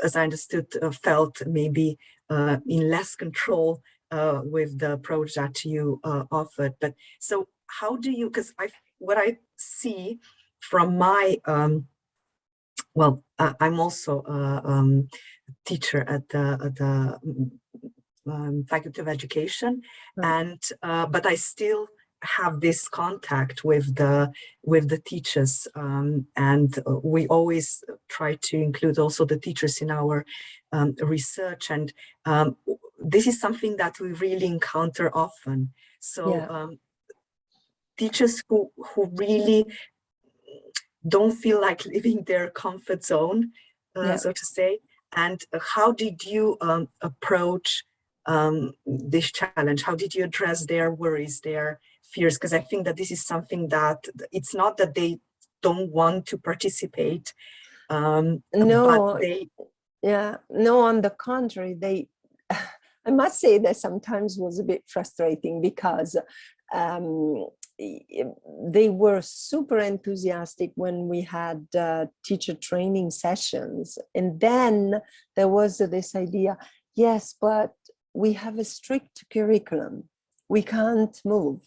as I understood, felt maybe in less control with the approach that you offered. But so how do you, because what I see from my well, I'm also a teacher at the Faculty of Education, and but I still have this contact with the teachers, and we always try to include also the teachers in our research, and this is something that we really encounter often. So teachers who really don't feel like leaving their comfort zone, so to say. And how did you approach this challenge? How did you address their worries, their fears? Because I think that this is something that it's not that they don't want to participate. No, but they... no, on the contrary, they, I must say that sometimes was a bit frustrating, because they were super enthusiastic when we had teacher training sessions. And then there was this idea, yes, but we have a strict curriculum. We can't move.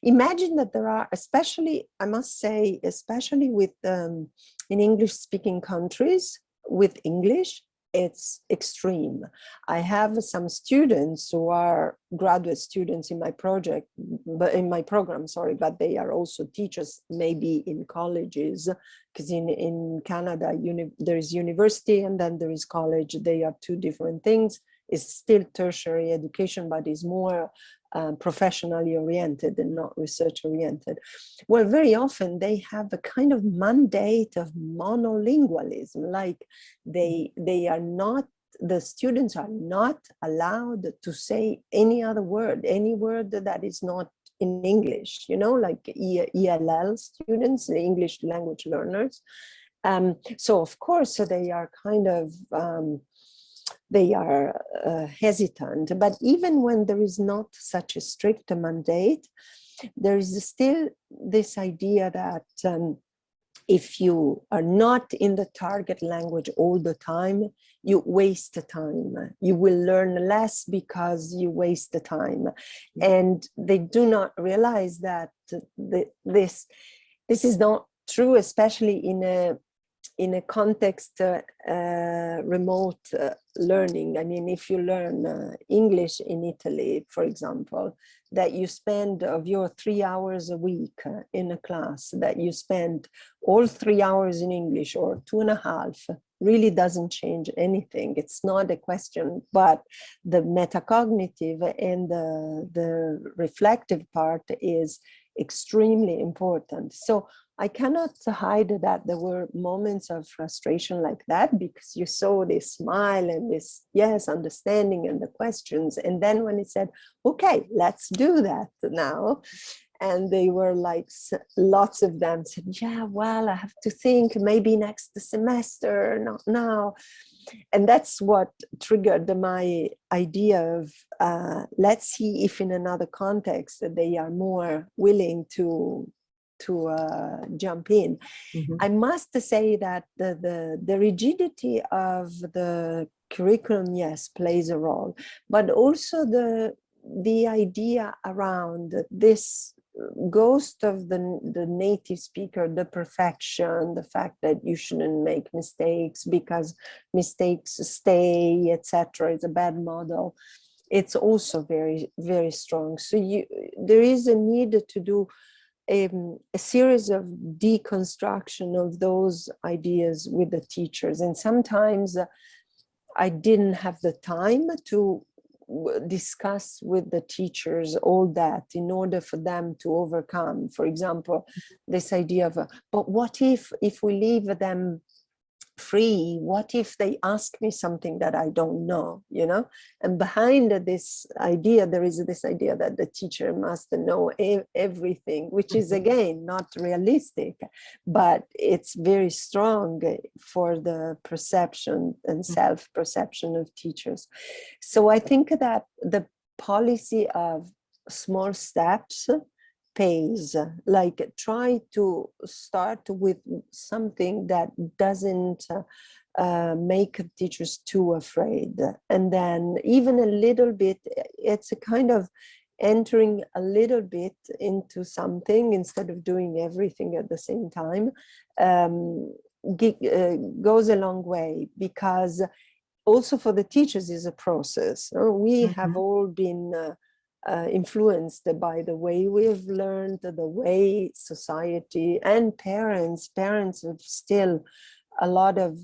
Imagine that there are, especially, I must say, especially with in English-speaking countries, with English, it's extreme. I have some students who are graduate students in my project, but in my program, sorry, but they are also teachers, maybe in colleges, because in Canada, there is university and then there is college. They are two different things. It's still tertiary education, but it's more professionally oriented and not research oriented. Well, very often they have a kind of mandate of monolingualism, like they are not, the students are not allowed to say any other word, any word that is not in English, you know, like ELL students, the English language learners. So of course, so they are kind of, they are hesitant, but even when there is not such a strict mandate, there is still this idea that if you are not in the target language all the time, you waste the time. You will learn less because you waste the time. And they do not realize that this is not true, especially in a context remote learning. I mean, if you learn English in Italy, for example, that you spend of your 3 hours a week in a class, that you spend all 3 hours in English or 2.5, really doesn't change anything. It's not a question, but the metacognitive and the reflective part is extremely important. So I cannot hide that there were moments of frustration like that, because you saw this smile and this, yes, understanding and the questions. And then when it said, okay, let's do that now. And they were like, lots of them said, yeah, well, I have to think maybe next semester, not now. And that's what triggered my idea of, let's see if in another context they are more willing to jump in. Mm-hmm. I must say that the rigidity of the curriculum, yes, plays a role, but also the idea around this ghost of the native speaker, the perfection, the fact that you shouldn't make mistakes because mistakes stay, etc. is a bad model. It's also very, very strong. So there is a need to do a series of deconstruction of those ideas with the teachers. And sometimes I didn't have the time to discuss with the teachers all that in order for them to overcome, for example, this idea of, but what if we leave them free? What if they ask me something that I don't know, you know? And behind this idea, there is this idea that the teacher must know everything, which is again not realistic, but it's very strong for the perception and self-perception of teachers. So I think that the policy of small steps pays, like try to start with something that doesn't make teachers too afraid, and then even a little bit, it's a kind of entering a little bit into something instead of doing everything at the same time, goes a long way, because also for the teachers is a process. We have all been influenced by the way we have learned, the way society and parents have still a lot of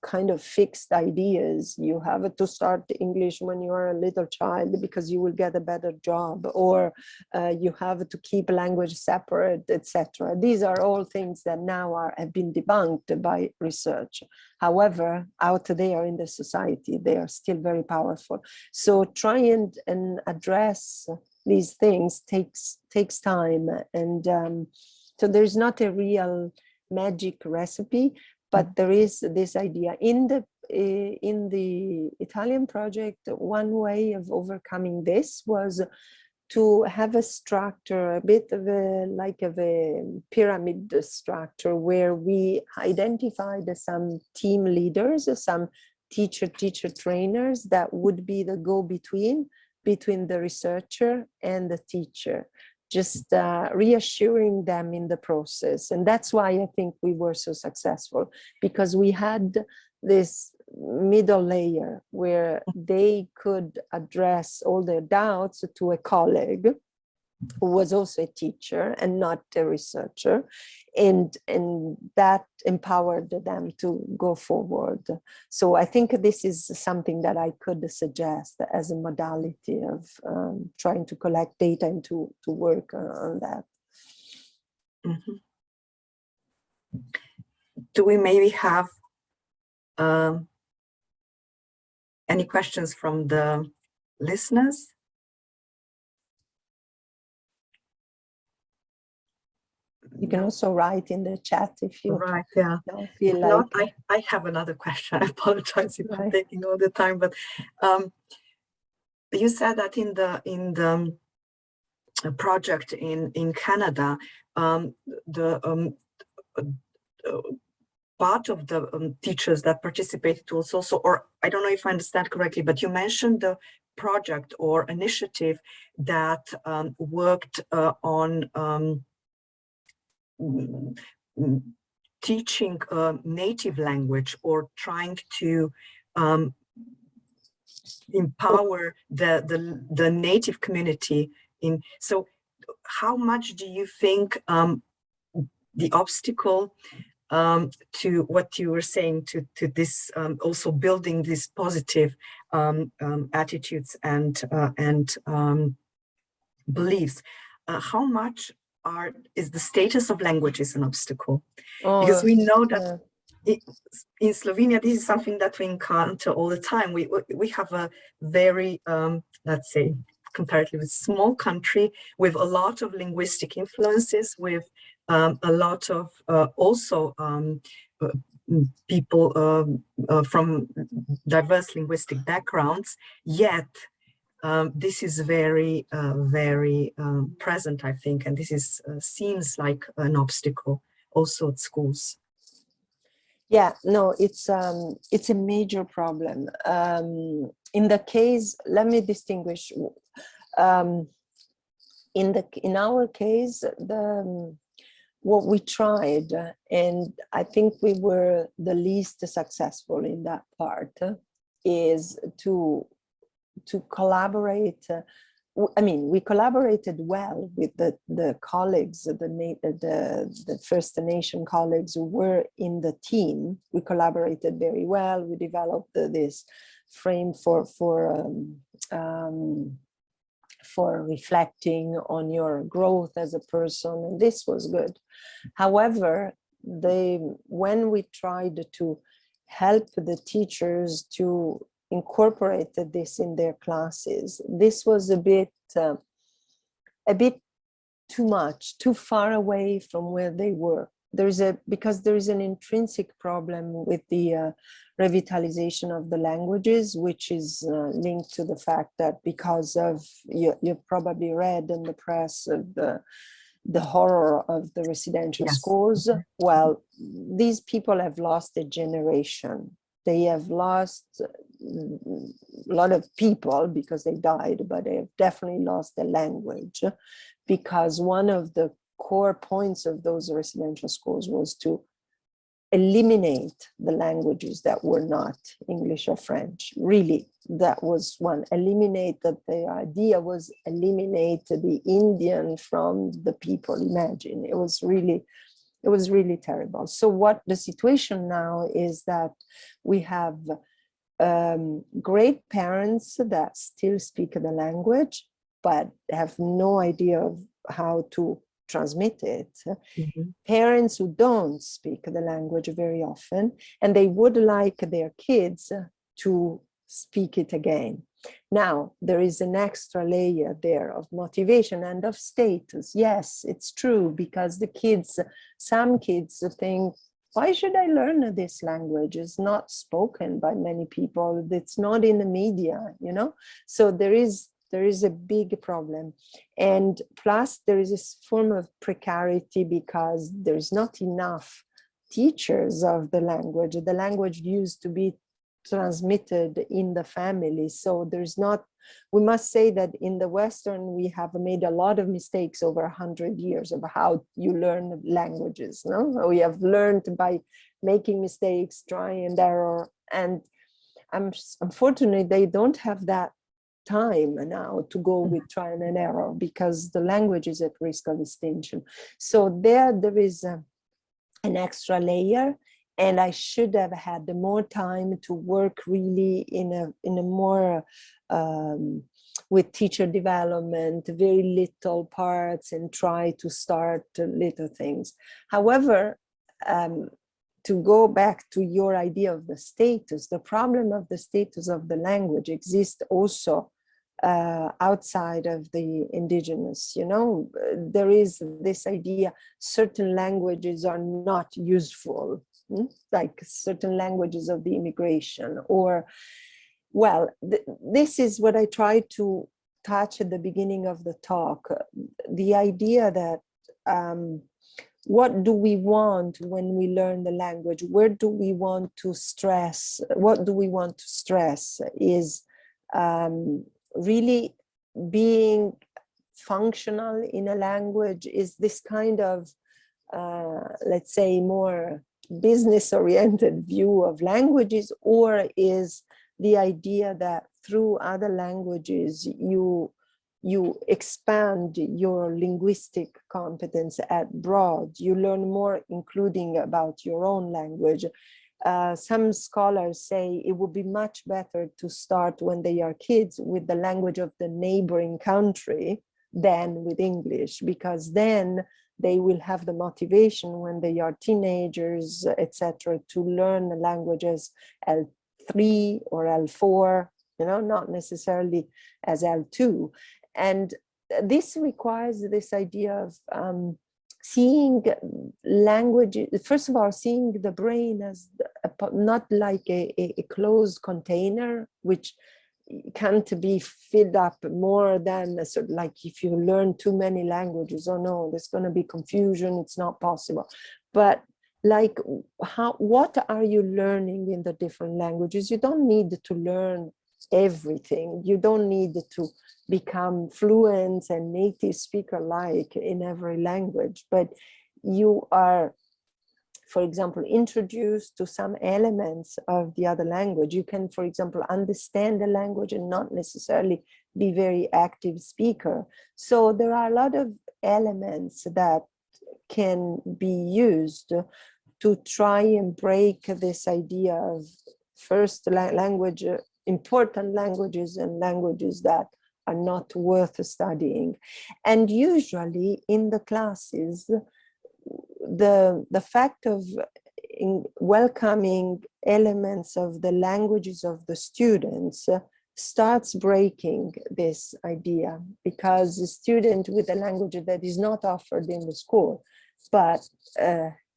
kind of fixed ideas. You have to start English when you are a little child because you will get a better job, or you have to keep language separate, etc. These are all things that now have been debunked by research. However, out there in the society, they are still very powerful. So try and address these things takes time, and so there's not a real magic recipe. But there is this idea in the Italian project. One way of overcoming this was to have a structure, a bit of a pyramid structure, where we identified some team leaders, some teacher trainers that would be the go-between between the researcher and the teacher, just reassuring them in the process. And that's why I think we were so successful, because we had this middle layer where they could address all their doubts to a colleague who was also a teacher and not a researcher, and that empowered them to go forward. So I think this is something that I could suggest as a modality of trying to collect data and to work on that. Do we maybe have any questions from the listeners? You can also write in the chat if you don't feel like... I have another question. I apologize if I'm taking all the time, but you said that in the project in Canada, the part of the teachers that participated was also, or I don't know if I understand correctly, but you mentioned the project or initiative that worked on teaching native language, or trying to empower the native community. So how much do you think the obstacle to what you were saying, to this also building these positive attitudes and beliefs, how much is the status of languages an obstacle? Because we know that in Slovenia, this is something that we encounter all the time. We have a very, let's say, comparatively small country with a lot of linguistic influences, with a lot of also people from diverse linguistic backgrounds, yet this is very, very present, I think, and this is seems like an obstacle also at schools. Yeah, no, it's a major problem. In the case, let me distinguish. In our case, what we tried, and I think we were the least successful in that part, is to collaborate I mean, we collaborated well with the colleagues, the First Nation colleagues who were in the team. We collaborated very well. We developed this frame for reflecting on your growth as a person, and this was good. However, when we tried to help the teachers to incorporate this in their classes, this was a bit too much, too far away from where they were. Because there is an intrinsic problem with the revitalization of the languages, which is linked to the fact that because of, you've probably read in the press of the horror of the residential schools. Well, these people have lost a generation. They have lost a lot of people because they died, but they have definitely lost the language, because one of the core points of those residential schools was to eliminate the languages that were not English or French. Really, that was one. The idea was eliminate the Indian from the people. Imagine, it was really terrible. So what the situation now is that we have great parents that still speak the language, but have no idea of how to transmit it. Parents who don't speak the language very often, and they would like their kids to speak it again. Now, there is an extra layer there of motivation and of status. Yes, it's true, because some kids think, why should I learn this language? It's not spoken by many people. It's not in the media, So there is a big problem. And plus there is this form of precarity because there's not enough teachers of the language. The language used to be transmitted in the family. So we must say that in the Western, we have made a lot of mistakes over 100 years of how you learn languages. No? We have learned by making mistakes, try and error. And unfortunately, they don't have that time now to go with trial and error, because the language is at risk of extinction. So there is an extra layer, and I should have had more time to work really in a more with teacher development, very little parts, and try to start little things. However, to go back to your idea of the status, the problem of the status of the language exists also outside of the indigenous. There is this idea certain languages are not useful, like certain languages of the immigration, or, well, this is what I tried to touch at the beginning of the talk, the idea that what do we want when we learn the language? Where do we want to stress? What do we want to stress is really being functional in a language. Is this kind of, let's say, more business-oriented view of languages, or is the idea that through other languages you expand your linguistic competence at broad, you learn more, including about your own language. Some scholars say it would be much better to start when they are kids with the language of the neighboring country than with English, because then they will have the motivation when they are teenagers, etc., to learn the languages L3 or L4, not necessarily as L2. And this requires this idea of seeing language, first of all, seeing the brain as not like a closed container, which can't be filled up more than like if you learn too many languages, oh no, there's going to be confusion, it's not possible. But like, what are you learning in the different languages? You don't need to learn everything. You don't need to become fluent and native speaker like in every language, but you are for example, introduced to some elements of the other language. You can, for example, understand the language and not necessarily be very active speaker. So there are a lot of elements that can be used to try and break this idea of first language, important languages and languages that are not worth studying. And usually in the classes, the fact of welcoming elements of the languages of the students starts breaking this idea, because the student with a language that is not offered in the school, but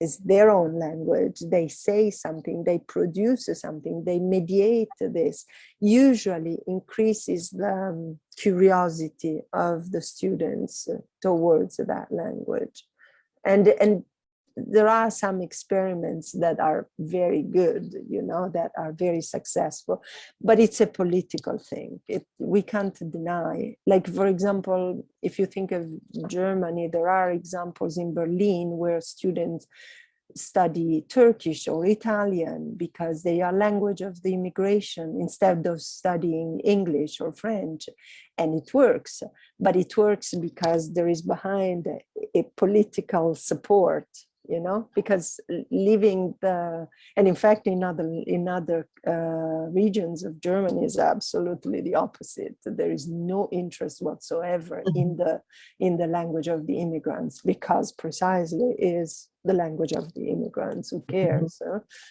is their own language, they say something, they produce something, they mediate this, usually increases the curiosity of the students towards that language. And there are some experiments that are very good, you know, that are very successful, but it's a political thing. We can't deny. Like, for example, if you think of Germany, there are examples in Berlin where students study Turkish or Italian because they are language of the immigration instead of studying English or French, and it works. But it works because there is behind a political support, you know, because living and in fact in other regions of Germany is absolutely the opposite. There is no interest whatsoever in the language of the immigrants, because precisely is the language of the immigrants. Who cares?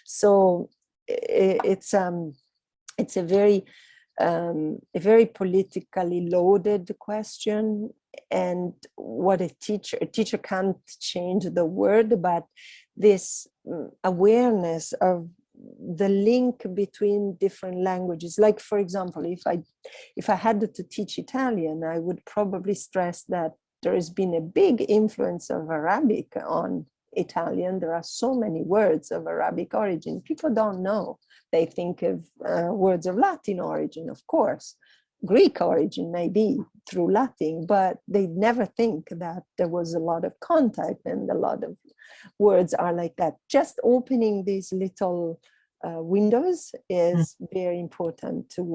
So it's a very politically loaded question. And what a teacher can't change the word, but this awareness of the link between different languages. Like, for example, if I had to teach Italian, I would probably stress that there has been a big influence of Arabic on Italian. There are so many words of Arabic origin. People don't know. They think of words of Latin origin, of course. Greek origin maybe through Latin, but they never think that there was a lot of contact and a lot of words are like that. Just opening these little windows is very important to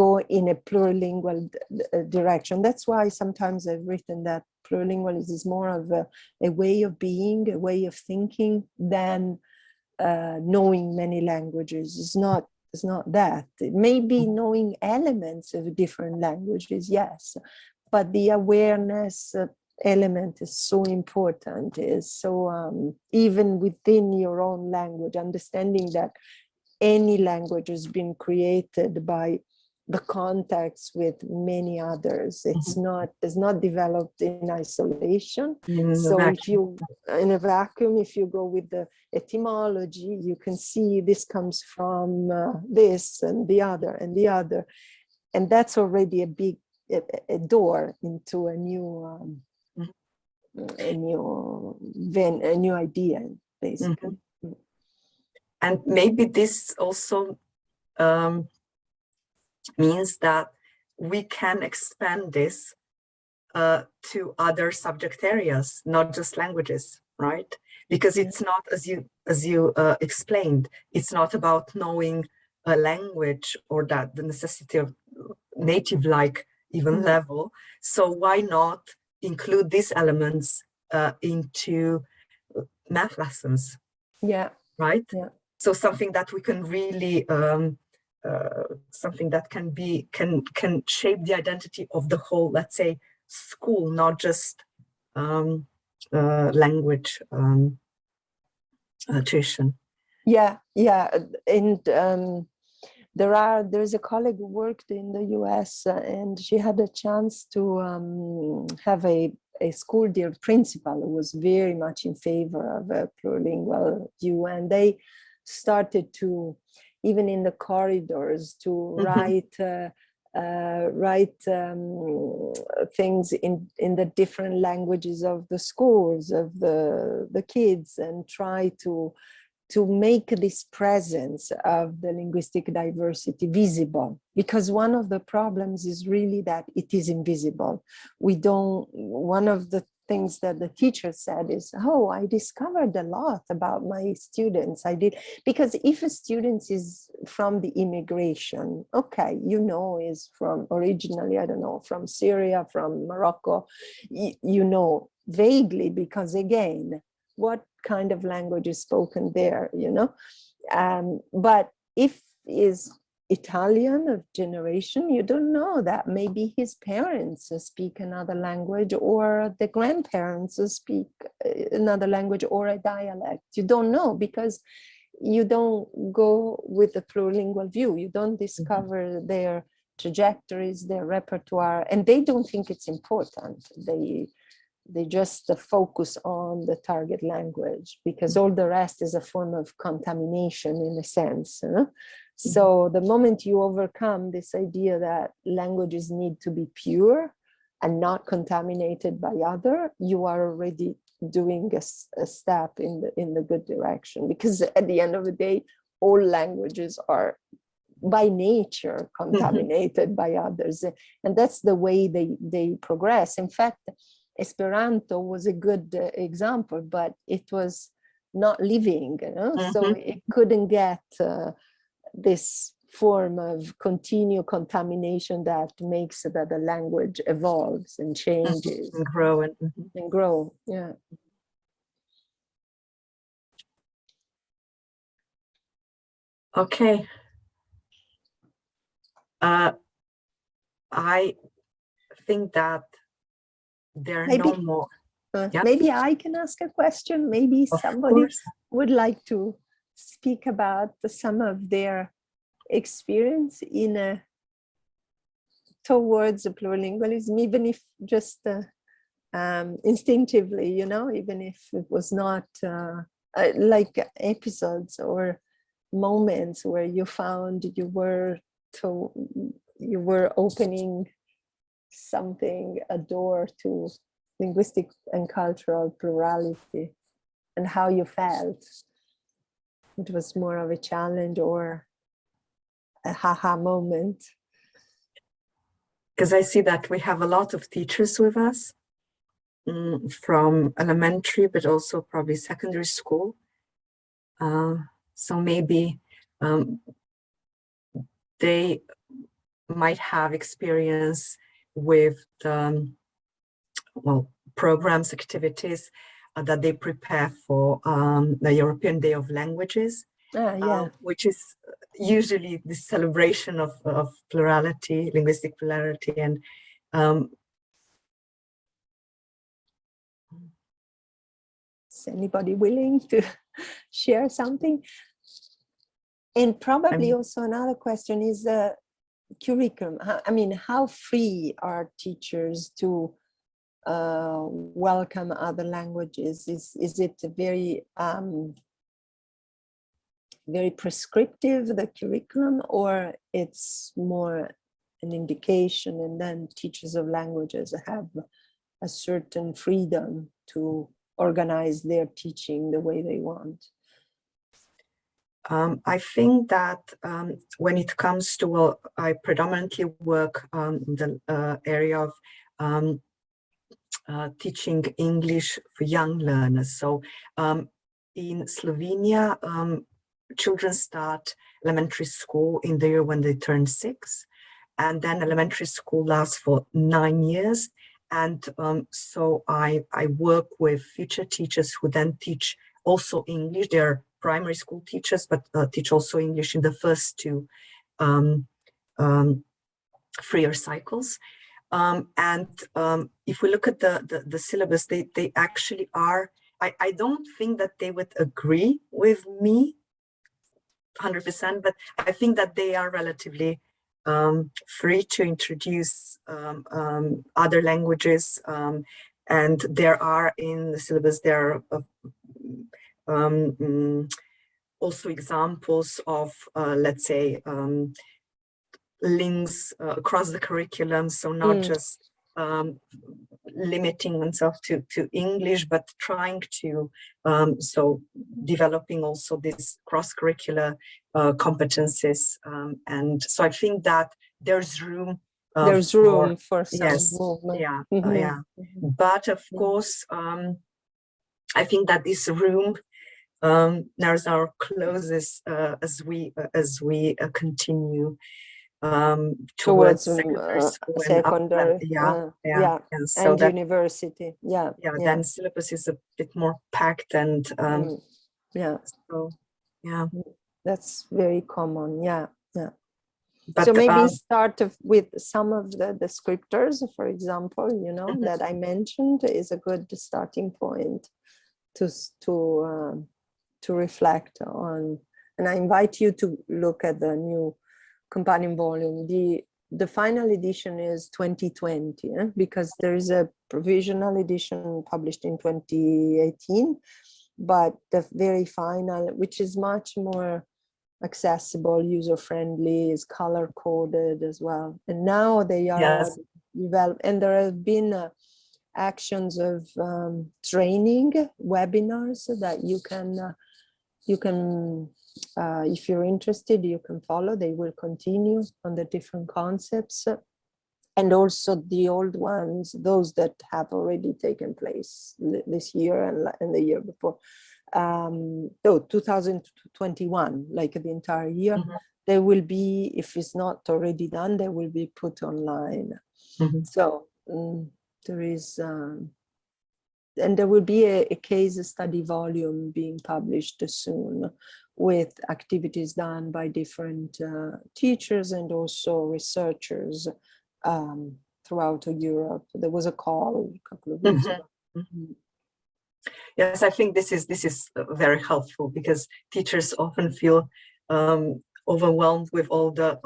go in a plurilingual direction. That's why sometimes I've written that plurilingualism is more of a way of being, a way of thinking, than knowing many languages. It's not that. It may be knowing elements of different languages, yes, but the awareness element is so important. Is so even within your own language, understanding that any language has been created by the contacts with many others. It's not developed in isolation. So if you, in a vacuum, if you go with the etymology, you can see this comes from this and the other and the other. And that's already a door into a new idea, basically. And maybe this also means that we can expand this to other subject areas, not just languages, right? Because it's not, as you explained, it's not about knowing a language or that the necessity of native-like even level. So why not include these elements into math lessons? Yeah. Right? Yeah. So something that we can really something that can shape the identity of the whole, let's say, school, not just language tuition. Yeah, and there's a colleague who worked in the US, and she had a chance to have a school dear principal who was very much in favor of a plurilingual view, and they started to, even in the corridors, to write things in the different languages of the schools, of the kids, and try to make this presence of the linguistic diversity visible, because one of the problems is really that it is invisible. One of the things that the teacher said is, oh, I discovered a lot about my students. I did, because if a student is from the immigration, okay, you know, is from originally, I don't know, from Syria, from Morocco, you know, vaguely, because again, what kind of language is spoken there, you know? But if is Italian of generation, you don't know that. Maybe his parents speak another language, or the grandparents speak another language or a dialect. You don't know, because you don't go with the plurilingual view. You don't discover their trajectories, their repertoire, and they don't think it's important. They just focus on the target language, because all the rest is a form of contamination in a sense, you know? So the moment you overcome this idea that languages need to be pure and not contaminated by other, you are already doing a step in the good direction, because at the end of the day, all languages are by nature contaminated by others, and that's the way they progress. In fact, Esperanto was a good example, but it was not living, you know? So it couldn't get this form of continued contamination that makes that the language evolves and changes and grow and grow. Yeah. Okay. I think that there are no more. Maybe I can ask a question. Maybe somebody would like to speak about some of their experience towards plurilingualism, even if just instinctively, you know, even if it was not like episodes or moments where you found you were opening something, a door to linguistic and cultural plurality, and how you felt. It was more of a challenge or a haha moment. Because I see that we have a lot of teachers with us from elementary, but also probably secondary school. So maybe they might have experience with programs, activities that they prepare for the European Day of Languages, which is usually the celebration of plurality, linguistic plurality, and is anybody willing to share something? And probably also another question is the curriculum. I mean, how free are teachers to welcome other languages? Is it very very prescriptive, the curriculum, or it's more an indication, and then teachers of languages have a certain freedom to organize their teaching the way they want? I think that when it comes to, I predominantly work in the area of teaching English for young learners. So in Slovenia, children start elementary school in the year when they turn 6, and then elementary school lasts for 9 years. And so I work with future teachers who then teach also English. They're primary school teachers, but teach also English in the first 2 3-year cycles. And if we look at the syllabus, they actually are, I don't think that they would agree with me 100%, but I think that they are relatively free to introduce other languages, and there are in the syllabus, there are also examples of, let's say, links across the curriculum, so not just limiting oneself to English, but trying to, so developing also these cross-curricular competencies. And so I think that there's room there's room for some yes, movement. yeah, yeah. But of course, I think that this room now is our closest as we continue towards secondary school secondary, and so and that university, then syllabus is a bit more packed, and so that's very common. But, so maybe start with some of the descriptors, for example, that I mentioned is a good starting point to reflect on. And I invite you to look at the new companion volume. The final edition is 2020, because there is a provisional edition published in 2018, but the very final, which is much more accessible, user-friendly, is color-coded as well. And now they are developed, and there have been actions of training webinars that you can if you're interested, you can follow. They will continue on the different concepts, and also the old ones, those that have already taken place this year and the year before. 2021, like the entire year, they will be, if it's not already done, they will be put online. So there is, and there will be a case study volume being published soon with activities done by different teachers and also researchers throughout Europe. There was a call a couple of weeks ago. Yes, I think this is very helpful, because teachers often feel overwhelmed with all the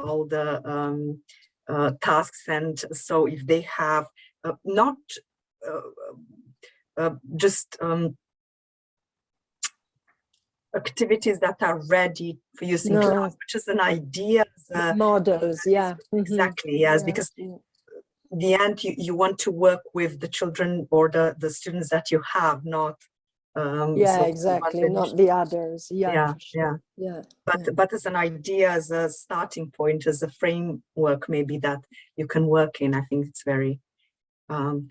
tasks, and so if they have not just activities that are ready for use in class, which is an idea, models, exactly, yes, because in the end you want to work with the children or the students that you have, not exactly, not the others. But as an idea, as a starting point, as a framework maybe that you can work in, I think it's very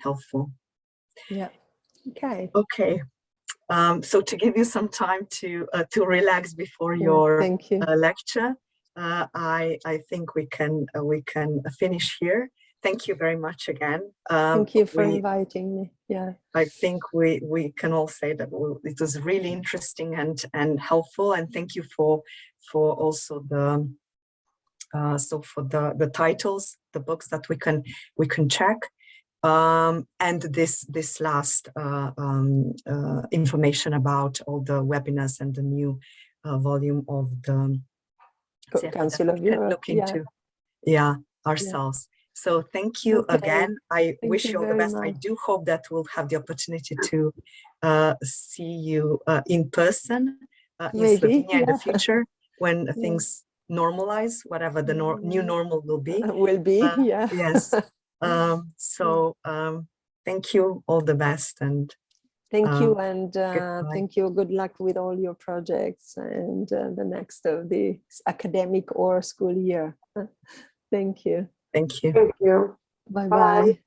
helpful. Okay. So to give you some time to relax before your lecture, I think we can finish here. Thank you very much again. Thank you for inviting me. I think we can all say that it was really interesting and helpful. And thank you for also the the titles, the books that we can check. And this last information about all the webinars and the new volume of the Council of Europe. Look into ourselves. So thank you again. I wish you all the best. I do hope that we'll have the opportunity to see you in person in Slovenia in the future, when things normalize, whatever the new normal will be. Yes. So thank you, all the best, and thank you, and thank you. Good luck with all your projects and the next of the academic or school year. Thank you. Thank you. Thank you. Bye-bye.